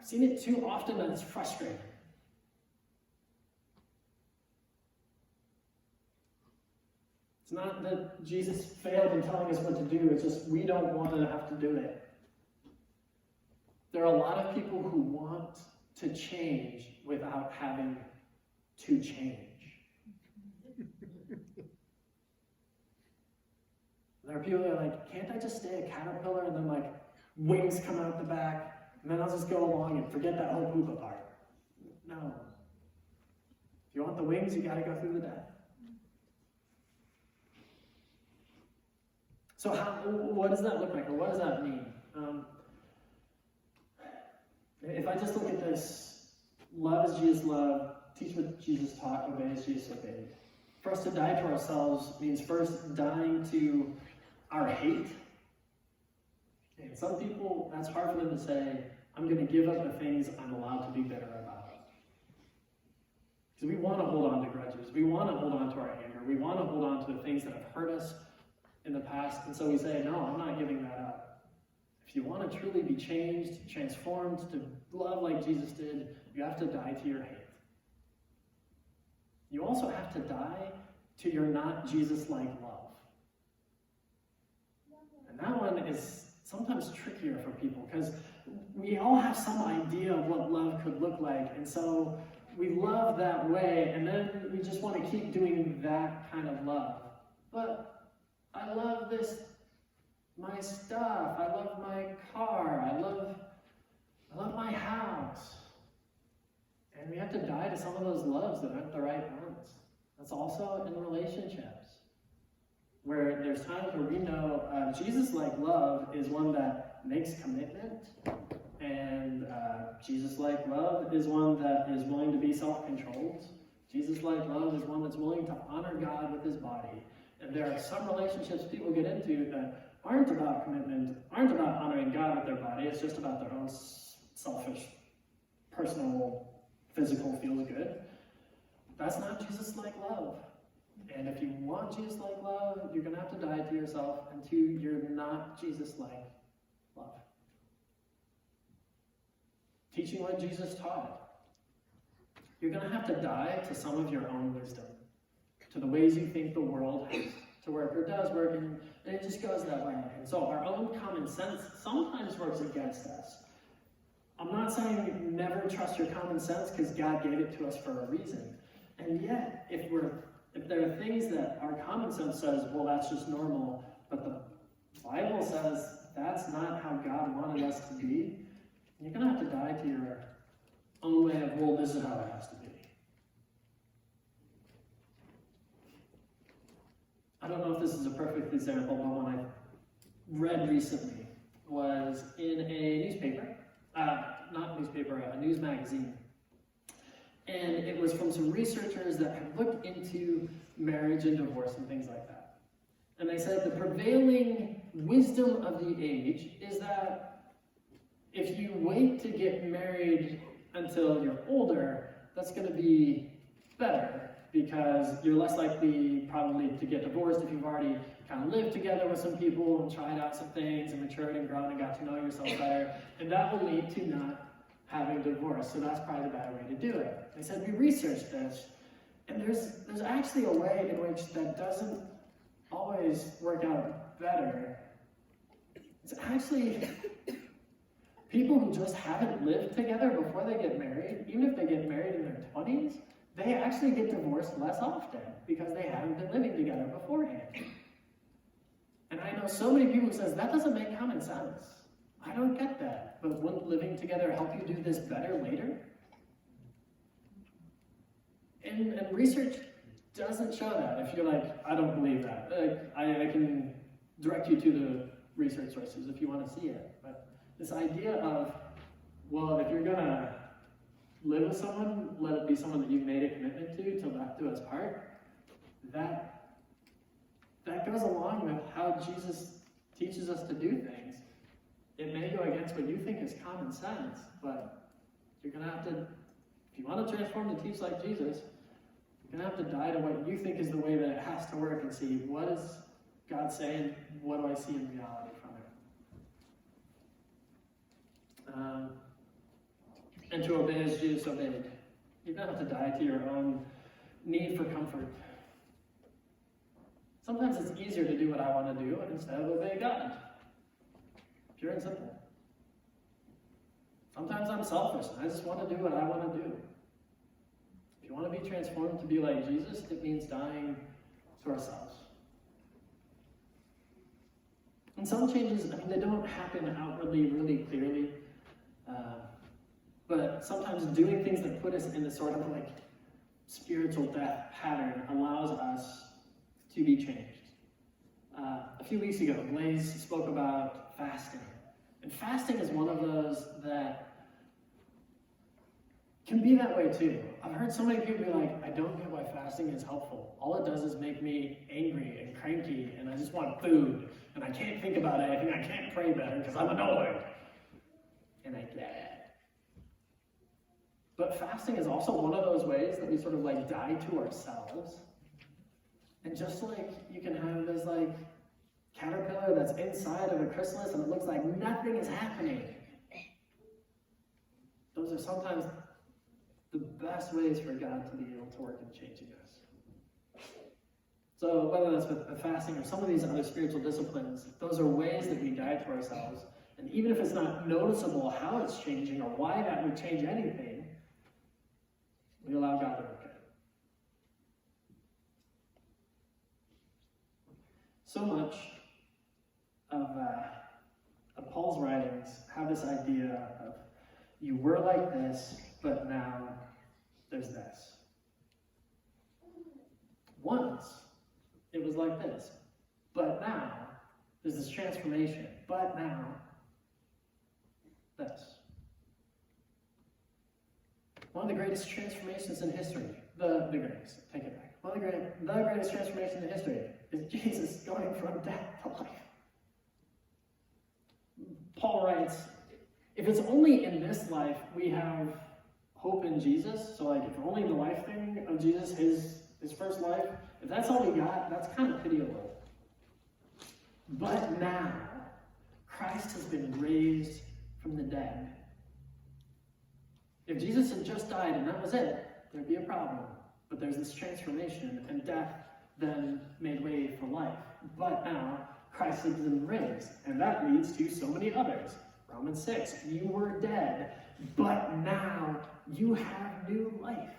I've seen it too often and it's frustrating. It's not that Jesus failed in telling us what to do, it's just we don't want to have to do it. There are a lot of people who want to change without having to change. There are people that are like, can't I just stay a caterpillar and then wings come out the back and then I'll just go along and forget that whole pupa part? No. If you want the wings, you gotta go through the death. So what does that look like, or what does that mean? If I just look at this, love as Jesus loved, teach what Jesus taught, obey as Jesus obeyed. For us to die to ourselves means first dying to our hate. And some people, that's hard for them to say, I'm going to give up the things I'm allowed to be bitter about. Because we want to hold on to grudges. We want to hold on to our anger. We want to hold on to the things that have hurt us in the past. And so we say, no, I'm not giving that up. If you want to truly be changed, transformed, to love like Jesus did, you have to die to your hate. You also have to die to your not Jesus-like love. And that one is sometimes trickier for people because we all have some idea of what love could look like. And so we love that way, and then we just want to keep doing that kind of love. But I love my stuff. I love my car. I love my house. And we have to die to some of those loves that aren't the right ones. That's also in relationships, where there's times where we know Jesus-like love is one that makes commitment, and Jesus-like love is one that is willing to be self-controlled. Jesus-like love is one that's willing to honor God with his body. And there are some relationships people get into that aren't about commitment, aren't about honoring God with their body. It's just about their own selfish, personal, physical feels good. That's not Jesus-like love. And if you want Jesus-like love, you're going to have to die to yourself until you're not Jesus-like love. Teaching what Jesus taught. You're going to have to die to some of your own wisdom, to the ways you think the world has to work or does work, and it just goes that way. And so our own common sense sometimes works against us. I'm not saying never trust your common sense because God gave it to us for a reason. And yet, if there are things that our common sense says, well, that's just normal, but the Bible says that's not how God wanted us to be, you're going to have to die to your own way of, well, this is how it has to be. I don't know if this is a perfect example, but one I read recently was in a newspaper, a news magazine. And it was from some researchers that had looked into marriage and divorce and things like that. And they said the prevailing wisdom of the age is that if you wait to get married until you're older, that's going to be better because you're less likely probably to get divorced if you've already kind of lived together with some people and tried out some things and matured and grown and got to know yourself better. And that will lead to not having a divorce, so that's probably the better way to do it. They said, we researched this, and there's actually a way in which that doesn't always work out better. It's actually people who just haven't lived together before they get married, even if they get married in their 20s, they actually get divorced less often because they haven't been living together beforehand. And I know so many people who says, that doesn't make common sense. I don't get that. But wouldn't living together help you do this better later? And research doesn't show that. If you're like, I don't believe that, I can direct you to the research sources if you want to see it. But this idea of, well, if you're going to live with someone, let it be someone that you've made a commitment to not do us part, that goes along with how Jesus teaches us to do things. It may go against what you think is common sense, but you're going to have to, if you want to transform and teach like Jesus, you're going to have to die to what you think is the way that it has to work and see, what does God say and what do I see in reality from it? And to obey as Jesus obeyed. You're going to have to die to your own need for comfort. Sometimes it's easier to do what I want to do instead of obey God. Pure and simple. Sometimes I'm selfish and I just want to do what I want to do. If you want to be transformed to be like Jesus, it means dying to ourselves. And some changes, they don't happen outwardly really clearly. But sometimes doing things that put us in this sort of like spiritual death pattern allows us to be changed. A few weeks ago, Blaze spoke about fasting. And fasting is one of those that can be that way too. I've heard so many people be like, I don't get why fasting is helpful. All it does is make me angry and cranky, and I just want food, and I can't think about anything, I can't pray better because I'm annoyed. And I get it. But fasting is also one of those ways that we sort of like die to ourselves. And just like you can have this like caterpillar that's inside of a chrysalis and it looks like nothing is happening. Those are sometimes the best ways for God to be able to work in changing us. So whether that's with fasting or some of these other spiritual disciplines, those are ways that we die to ourselves. And even if it's not noticeable how it's changing or why that would change anything, we allow God to work it. So much of Paul's writings have this idea of you were like this, but now there's this. Once it was like this, but now there's this transformation, but now this. One of the greatest transformations in history, the greatest, take it back. One of the greatest transformations in history is Jesus going from death to life. Paul writes, if it's only in this life we have hope in Jesus, so like if only the life thing of Jesus, his first life, if that's all we got, that's kind of pitiable. But now, Christ has been raised from the dead. If Jesus had just died and that was it, there'd be a problem. But there's this transformation, and death then made way for life. But now, Christ has been raised, and that leads to so many others. Romans 6, you were dead, but now you have new life.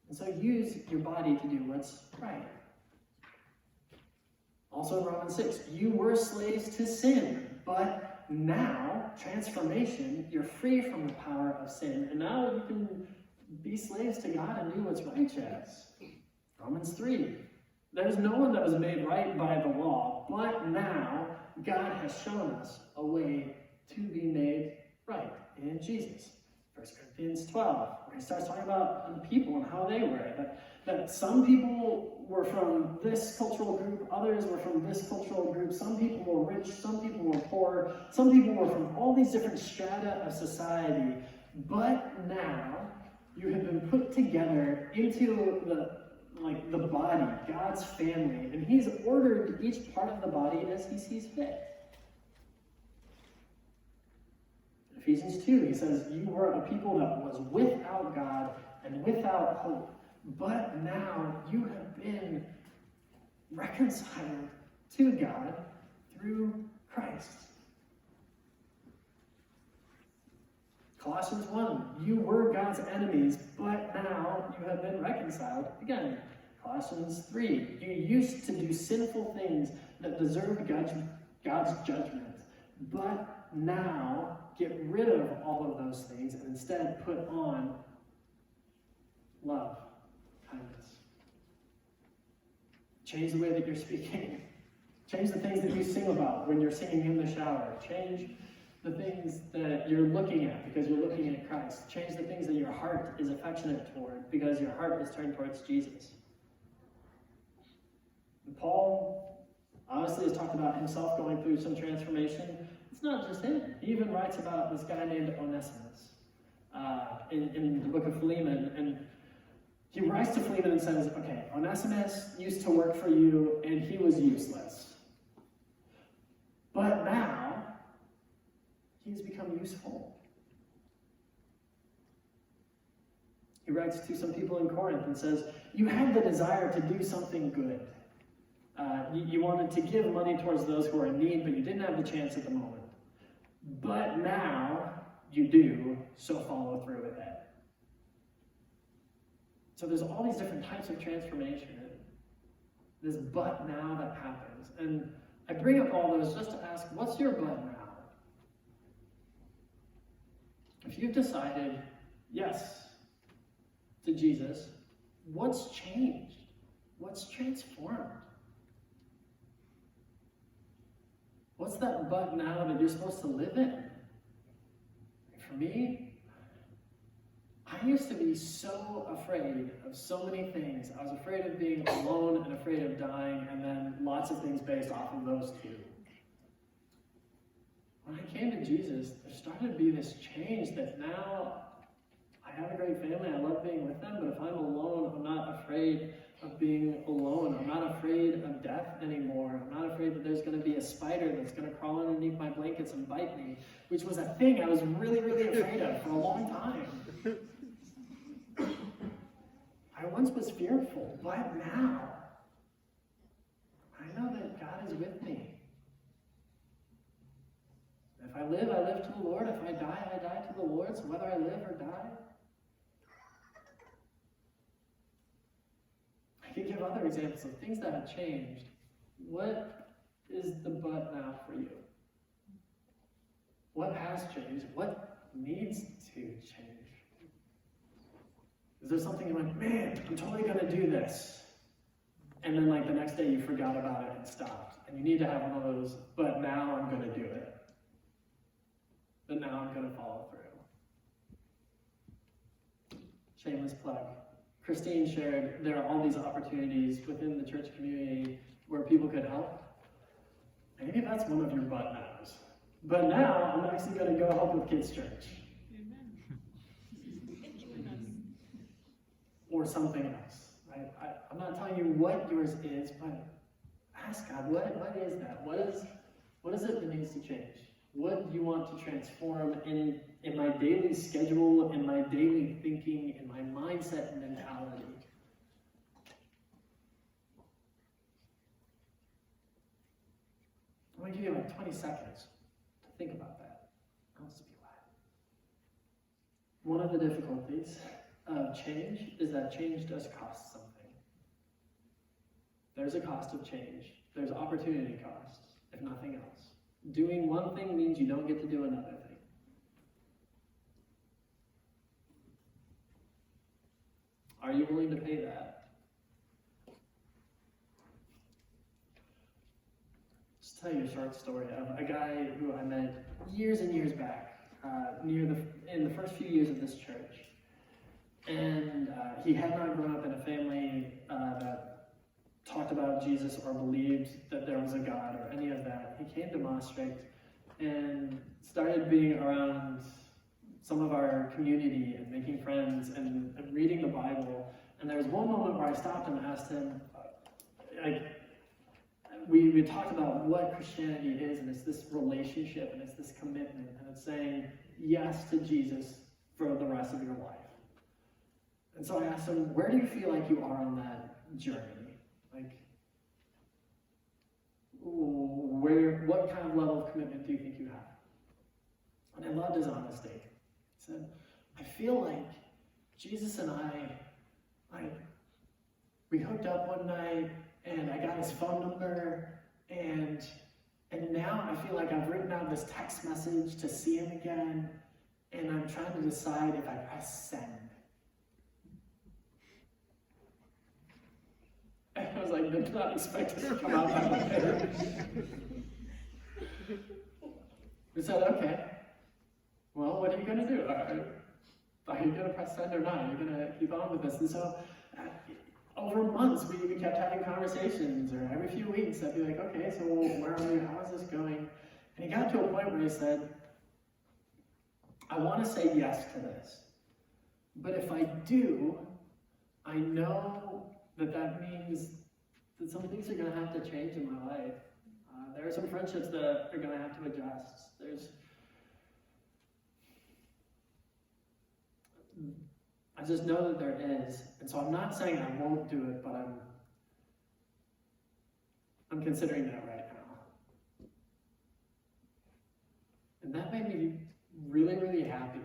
And so use your body to do what's right. Also in Romans 6, you were slaves to sin, but now, transformation, you're free from the power of sin, and now you can be slaves to God and do what's righteous. Romans 3, there's no one that was made right by the law, but now God has shown us a way to be made right in Jesus. 1 Corinthians 12, where he starts talking about the people and how they were. That some people were from this cultural group, others were from this cultural group, some people were rich, some people were poor, some people were from all these different strata of society. But now you have been put together into the body, God's family, and he's ordered each part of the body as he sees fit. Ephesians 2, he says, you were a people that was without God and without hope, but now you have been reconciled to God through Christ. Colossians 1, you were God's enemies, but now you have been reconciled. Again, Colossians 3, you used to do sinful things that deserved God's judgment, but now get rid of all of those things and instead put on love, kindness. Change the way that you're speaking. Change the things that you sing about when you're singing in the shower. Change the things that you're looking at because you're looking at Christ. Change the things that your heart is affectionate toward because your heart is turned towards Jesus. And Paul obviously has talked about himself going through some transformation. It's not just him. He even writes about this guy named Onesimus in the book of Philemon. And he writes to Philemon and says, okay, Onesimus used to work for you and he was useless. But now, he has become useful. He writes to some people in Corinth and says, you had the desire to do something good. You wanted to give money towards those who are in need, but you didn't have the chance at the moment. But now you do, so follow through with it. So there's all these different types of transformation. This but now that happens. And I bring up all those just to ask, what's your but now? If you've decided yes to Jesus, what's changed? What's transformed? What's that but now that you're supposed to live in? For me, I used to be so afraid of so many things. I was afraid of being alone and afraid of dying, and then lots of things based off of those two. When I came to Jesus, there started to be this change that now I I have a great family, I love being with them, but if I'm alone, I'm not afraid of being alone. I'm not afraid of death anymore. I'm not afraid that there's going to be a spider that's going to crawl underneath my blankets and bite me, which was a thing I was really, really afraid of for a long time. I once was fearful, but now I know that God is with me. If I live to the Lord. If I die to the Lord. So whether I live or die, I could give other examples of things that have changed. What is the but now for you? What has changed? What needs to change? Is there something you went, man, I'm totally going to do this. And then like the next day you forgot about it and stopped. And you need to have one of those, but now I'm going to do it. But now I'm going to follow through. Shameless plug. Christine shared there are all these opportunities within the church community where people could help. Maybe that's one of your but nows. But now I'm actually going to go help with kids' church. Or something else. I'm not telling you what yours is, but ask God, what is that? What is it that needs to change? What do you want to transform in my daily schedule, in my daily thinking, in my mindset and mentality? I'm going to give you like 20 seconds to think about that. I'll just be quiet. One of the difficulties of change is that change does cost something. There's a cost of change. There's opportunity costs, if nothing else. Doing one thing means you don't get to do another thing. Are you willing to pay that? Just tell you a short story of a guy who I met years and years back, in the first few years of this church. And he had not grown up in a family that talked about Jesus or believed that there was a God or any of that. He came to Maastricht and started being around some of our community and making friends and reading the Bible. And there was one moment where I stopped and asked him, we talked about what Christianity is, and it's this relationship and it's this commitment, and it's saying yes to Jesus for the rest of your life. And so I asked him, where do you feel like you are on that journey? What kind of level of commitment do you think you have? And I loved his honesty. He said, I feel like Jesus and I we hooked up one night and I got his phone number and now I feel like I've written out this text message to see him again and I'm trying to decide if I press send. And I was like, did not expect it to come out that way. We said, okay, well, what are you going to do? Are you going to press send or not? Are you going to keep on with this? And so over months, we kept having conversations, or every few weeks, I'd be like, okay, so where are we? How is this going? And he got to a point where he said, I want to say yes to this. But if I do, I know that means that some things are going to have to change in my life. There are some friendships that are going to have to adjust. I just know that there is. And so I'm not saying I won't do it, but I'm considering that right now. And that made me really, really happy.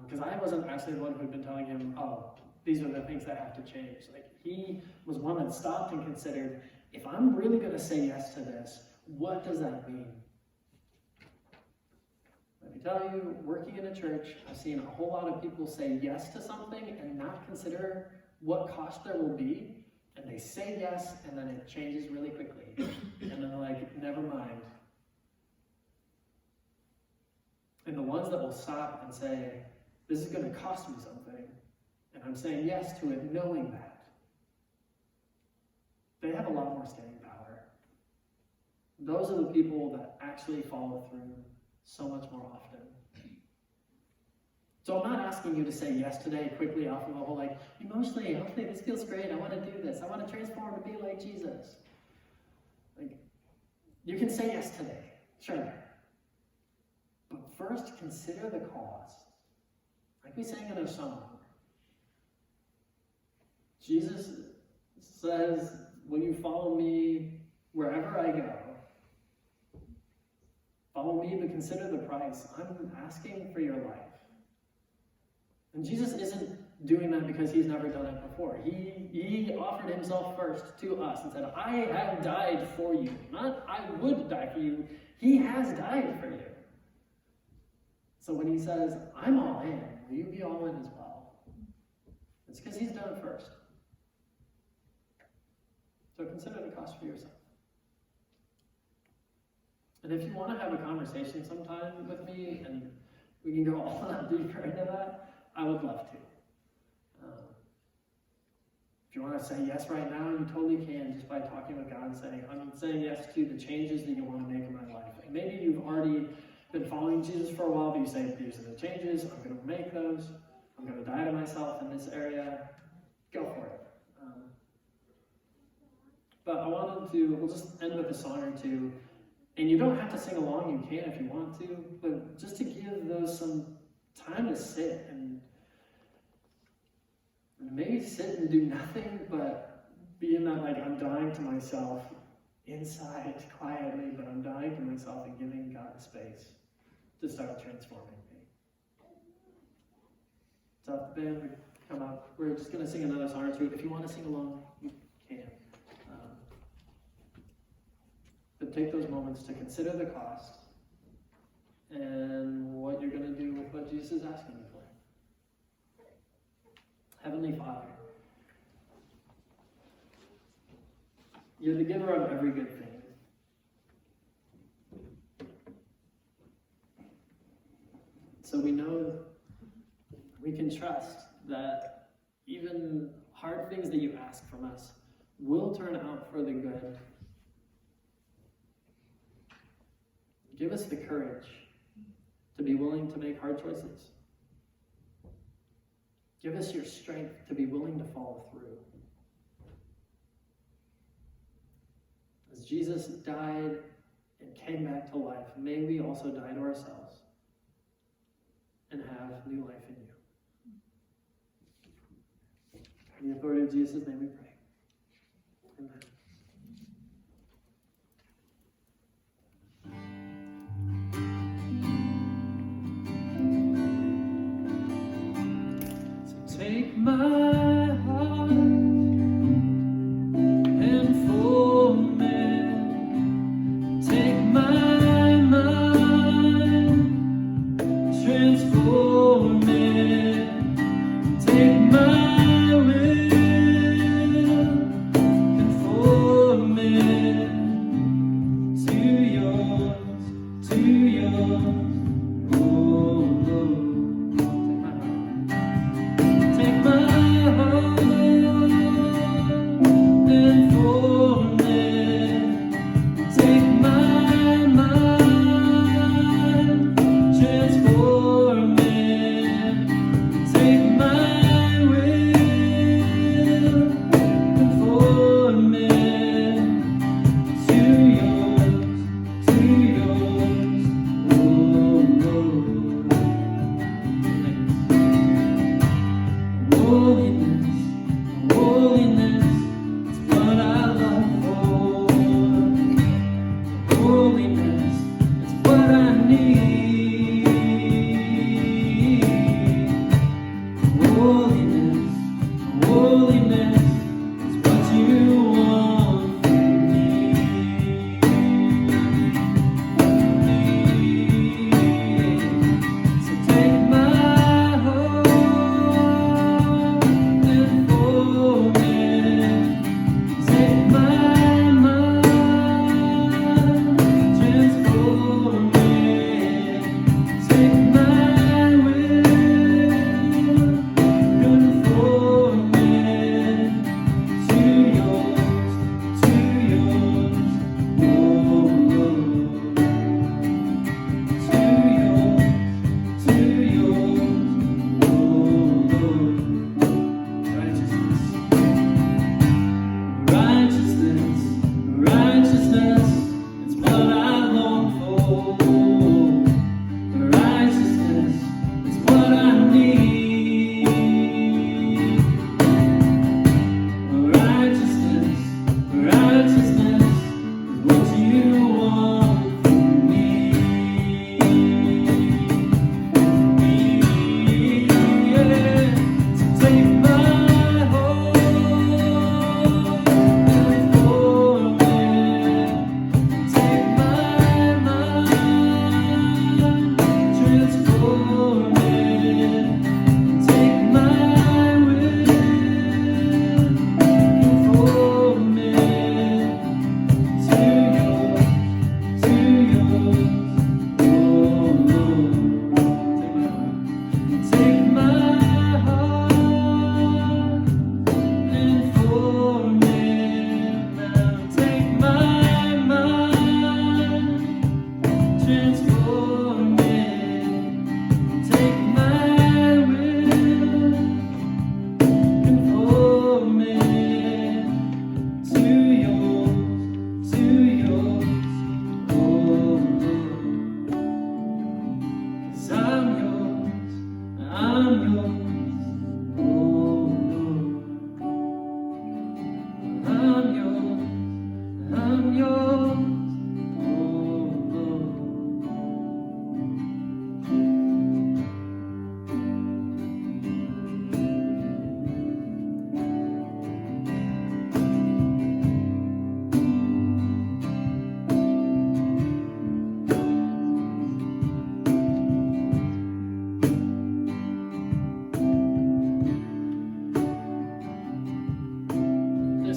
Because I wasn't actually the one who'd been telling him, oh, these are the things that have to change. Like, he was one that stopped and considered, if I'm really going to say yes to this, what does that mean? Let me tell you, working in a church, I've seen a whole lot of people say yes to something and not consider what cost there will be, and they say yes, and then it changes really quickly. And then they're like, never mind. And the ones that will stop and say, this is going to cost me something, and I'm saying yes to it knowing that, they have a lot more staying power. Those are the people that actually follow through so much more often. So I'm not asking you to say yes today quickly off of a whole like, emotionally, okay, this feels great, I want to do this, I want to transform to be like Jesus. Like, you can say yes today, sure. But first, consider the cost. Like we sang in our song. Jesus says, when you follow me wherever I go, follow me, but consider the price. I'm asking for your life. And Jesus isn't doing that because he's never done it before. He offered himself first to us and said, I have died for you. Not I would die for you. He has died for you. So when he says, I'm all in, will you be all in as well? It's because he's done it first. So consider the cost for yourself. And if you want to have a conversation sometime with me, and we can go a lot deeper into that, I would love to. If you want to say yes right now, you totally can, just by talking with God and saying, I'm saying yes to the changes that you want to make in my life. And maybe you've already been following Jesus for a while, but you say, these are the changes, I'm going to make those, I'm going to die to myself in this area. Go for it. But I wanted to, we'll just end with a song or two. And you don't have to sing along, you can if you want to, but just to give those some time to sit and maybe sit and do nothing, but be in that, like, I'm dying to myself inside quietly, but I'm dying to myself and giving God space to start transforming me. So if the band would come up, we're just going to sing another song or two. If you want to sing along, you can. But take those moments to consider the cost and what you're going to do with what Jesus is asking you for. Heavenly Father, you're the giver of every good thing. So we know, we can trust that even hard things that you ask from us will turn out for the good. Give us the courage to be willing to make hard choices. Give us your strength to be willing to follow through. As Jesus died and came back to life, may we also die to ourselves and have new life in you. In the authority of Jesus' name we pray. Amen. Take my heart and form it. Take my mind, transform it. Take my will, conform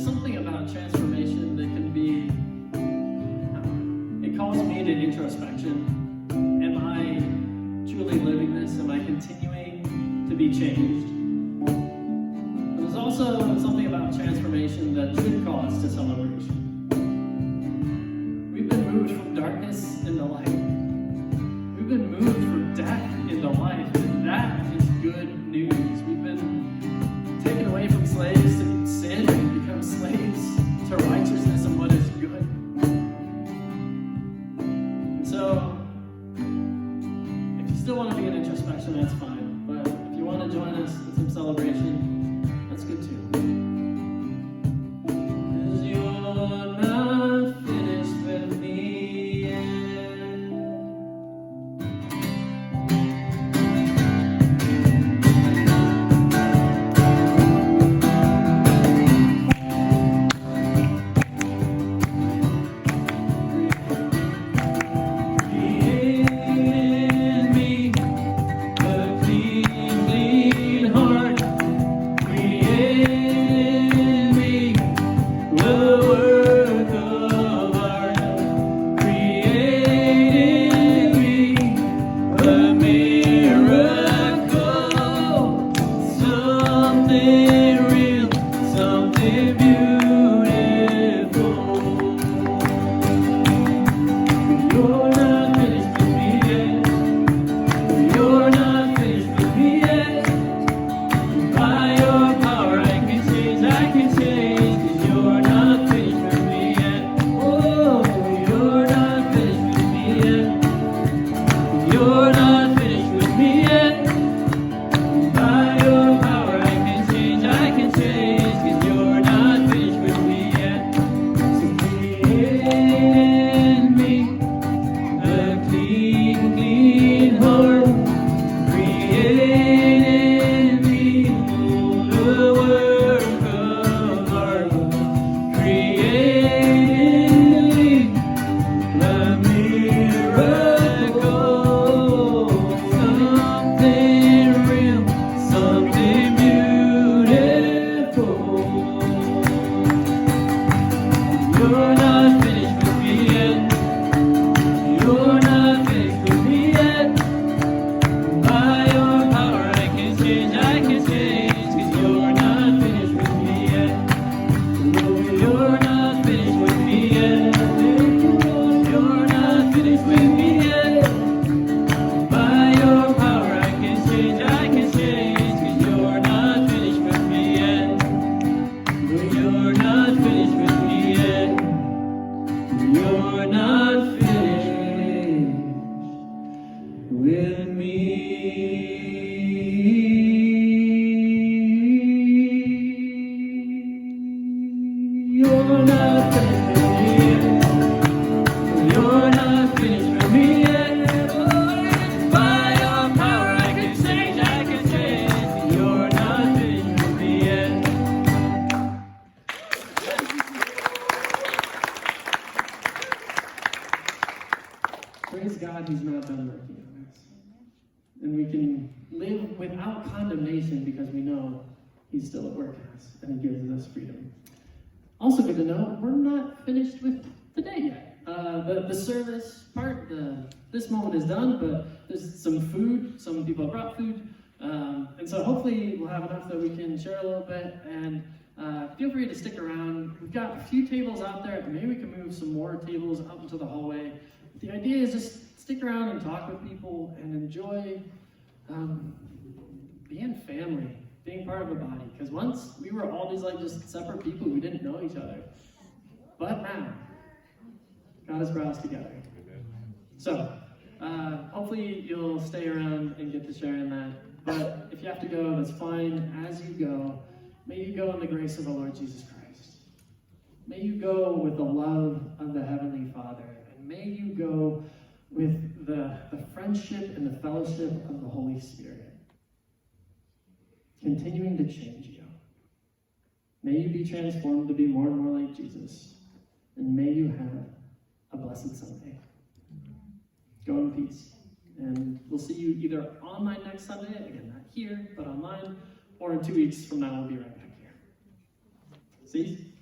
there's something about transformation that can be, it calls me to introspection. Am I truly living this? Am I continuing to be changed? But there's also something about transformation that should call us to celebration. We've been moved from darkness into light. We've been moved from death into life, and that is good news. We've been taken away from slaves to sin and become slaves to righteousness and what is good. And so, if you still want to be in introspection, that's fine. But if you want to join us in some celebration, that's good too. 'Cause you're not finished with me yet. Create me a clean heart. Create me a work of art. Create me a miracle. Something real, something beautiful. You're not finished with me yet. You're not finished with me yet. By your power I can change, I can change. 'Cause you're not finished with me yet. Oh, you're not finished with me yet. You're not finished with me yet. By your power I can change, I can change. 'Cause you're not finished with me yet. So create in me a clean, clean heart. Create in me a work of art. Create in me a miracle. Something real, something beautiful. You're not finished with me yet. You're not finished with me yet. By your power I can change, I can change. 'Cause you're not finished with me yet. No, you're not finished with me yet. You're not finished with me yet. By your power I can change, I can change. 'Cause you're not finished with me yet. No, you're not finished with me yet. You're not finished with me. You're not finished with me yet. You're not finished with me yet. Oh, by your power I can change, I can change. You're not finished with me yet. Praise God, He's not done working on us. And we can live without condemnation because we know He's still at work in us and He gives us freedom. Also good to know, we're not finished with today yet. The service part, this moment is done, but there's some food. Some people have brought food. And so hopefully we'll have enough that we can share a little bit. And feel free to stick around. We've got a few tables out there. Maybe we can move some more tables out into the hallway. The idea is just stick around and talk with people and enjoy being family, being part of a body. Because once we were all these just separate people who didn't know each other. But now, God has brought us together. So, hopefully you'll stay around and get to share in that. But if you have to go, that's fine. As you go, may you go in the grace of the Lord Jesus Christ. May you go with the love of the Heavenly Father. And may you go with the friendship and the fellowship of the Holy Spirit, continuing to change you. May you be transformed to be more and more like Jesus. And may you have a blessed Sunday. Go in peace. And we'll see you either online next Sunday, again, not here, but online, or in 2 weeks from now, we'll be right back here. See?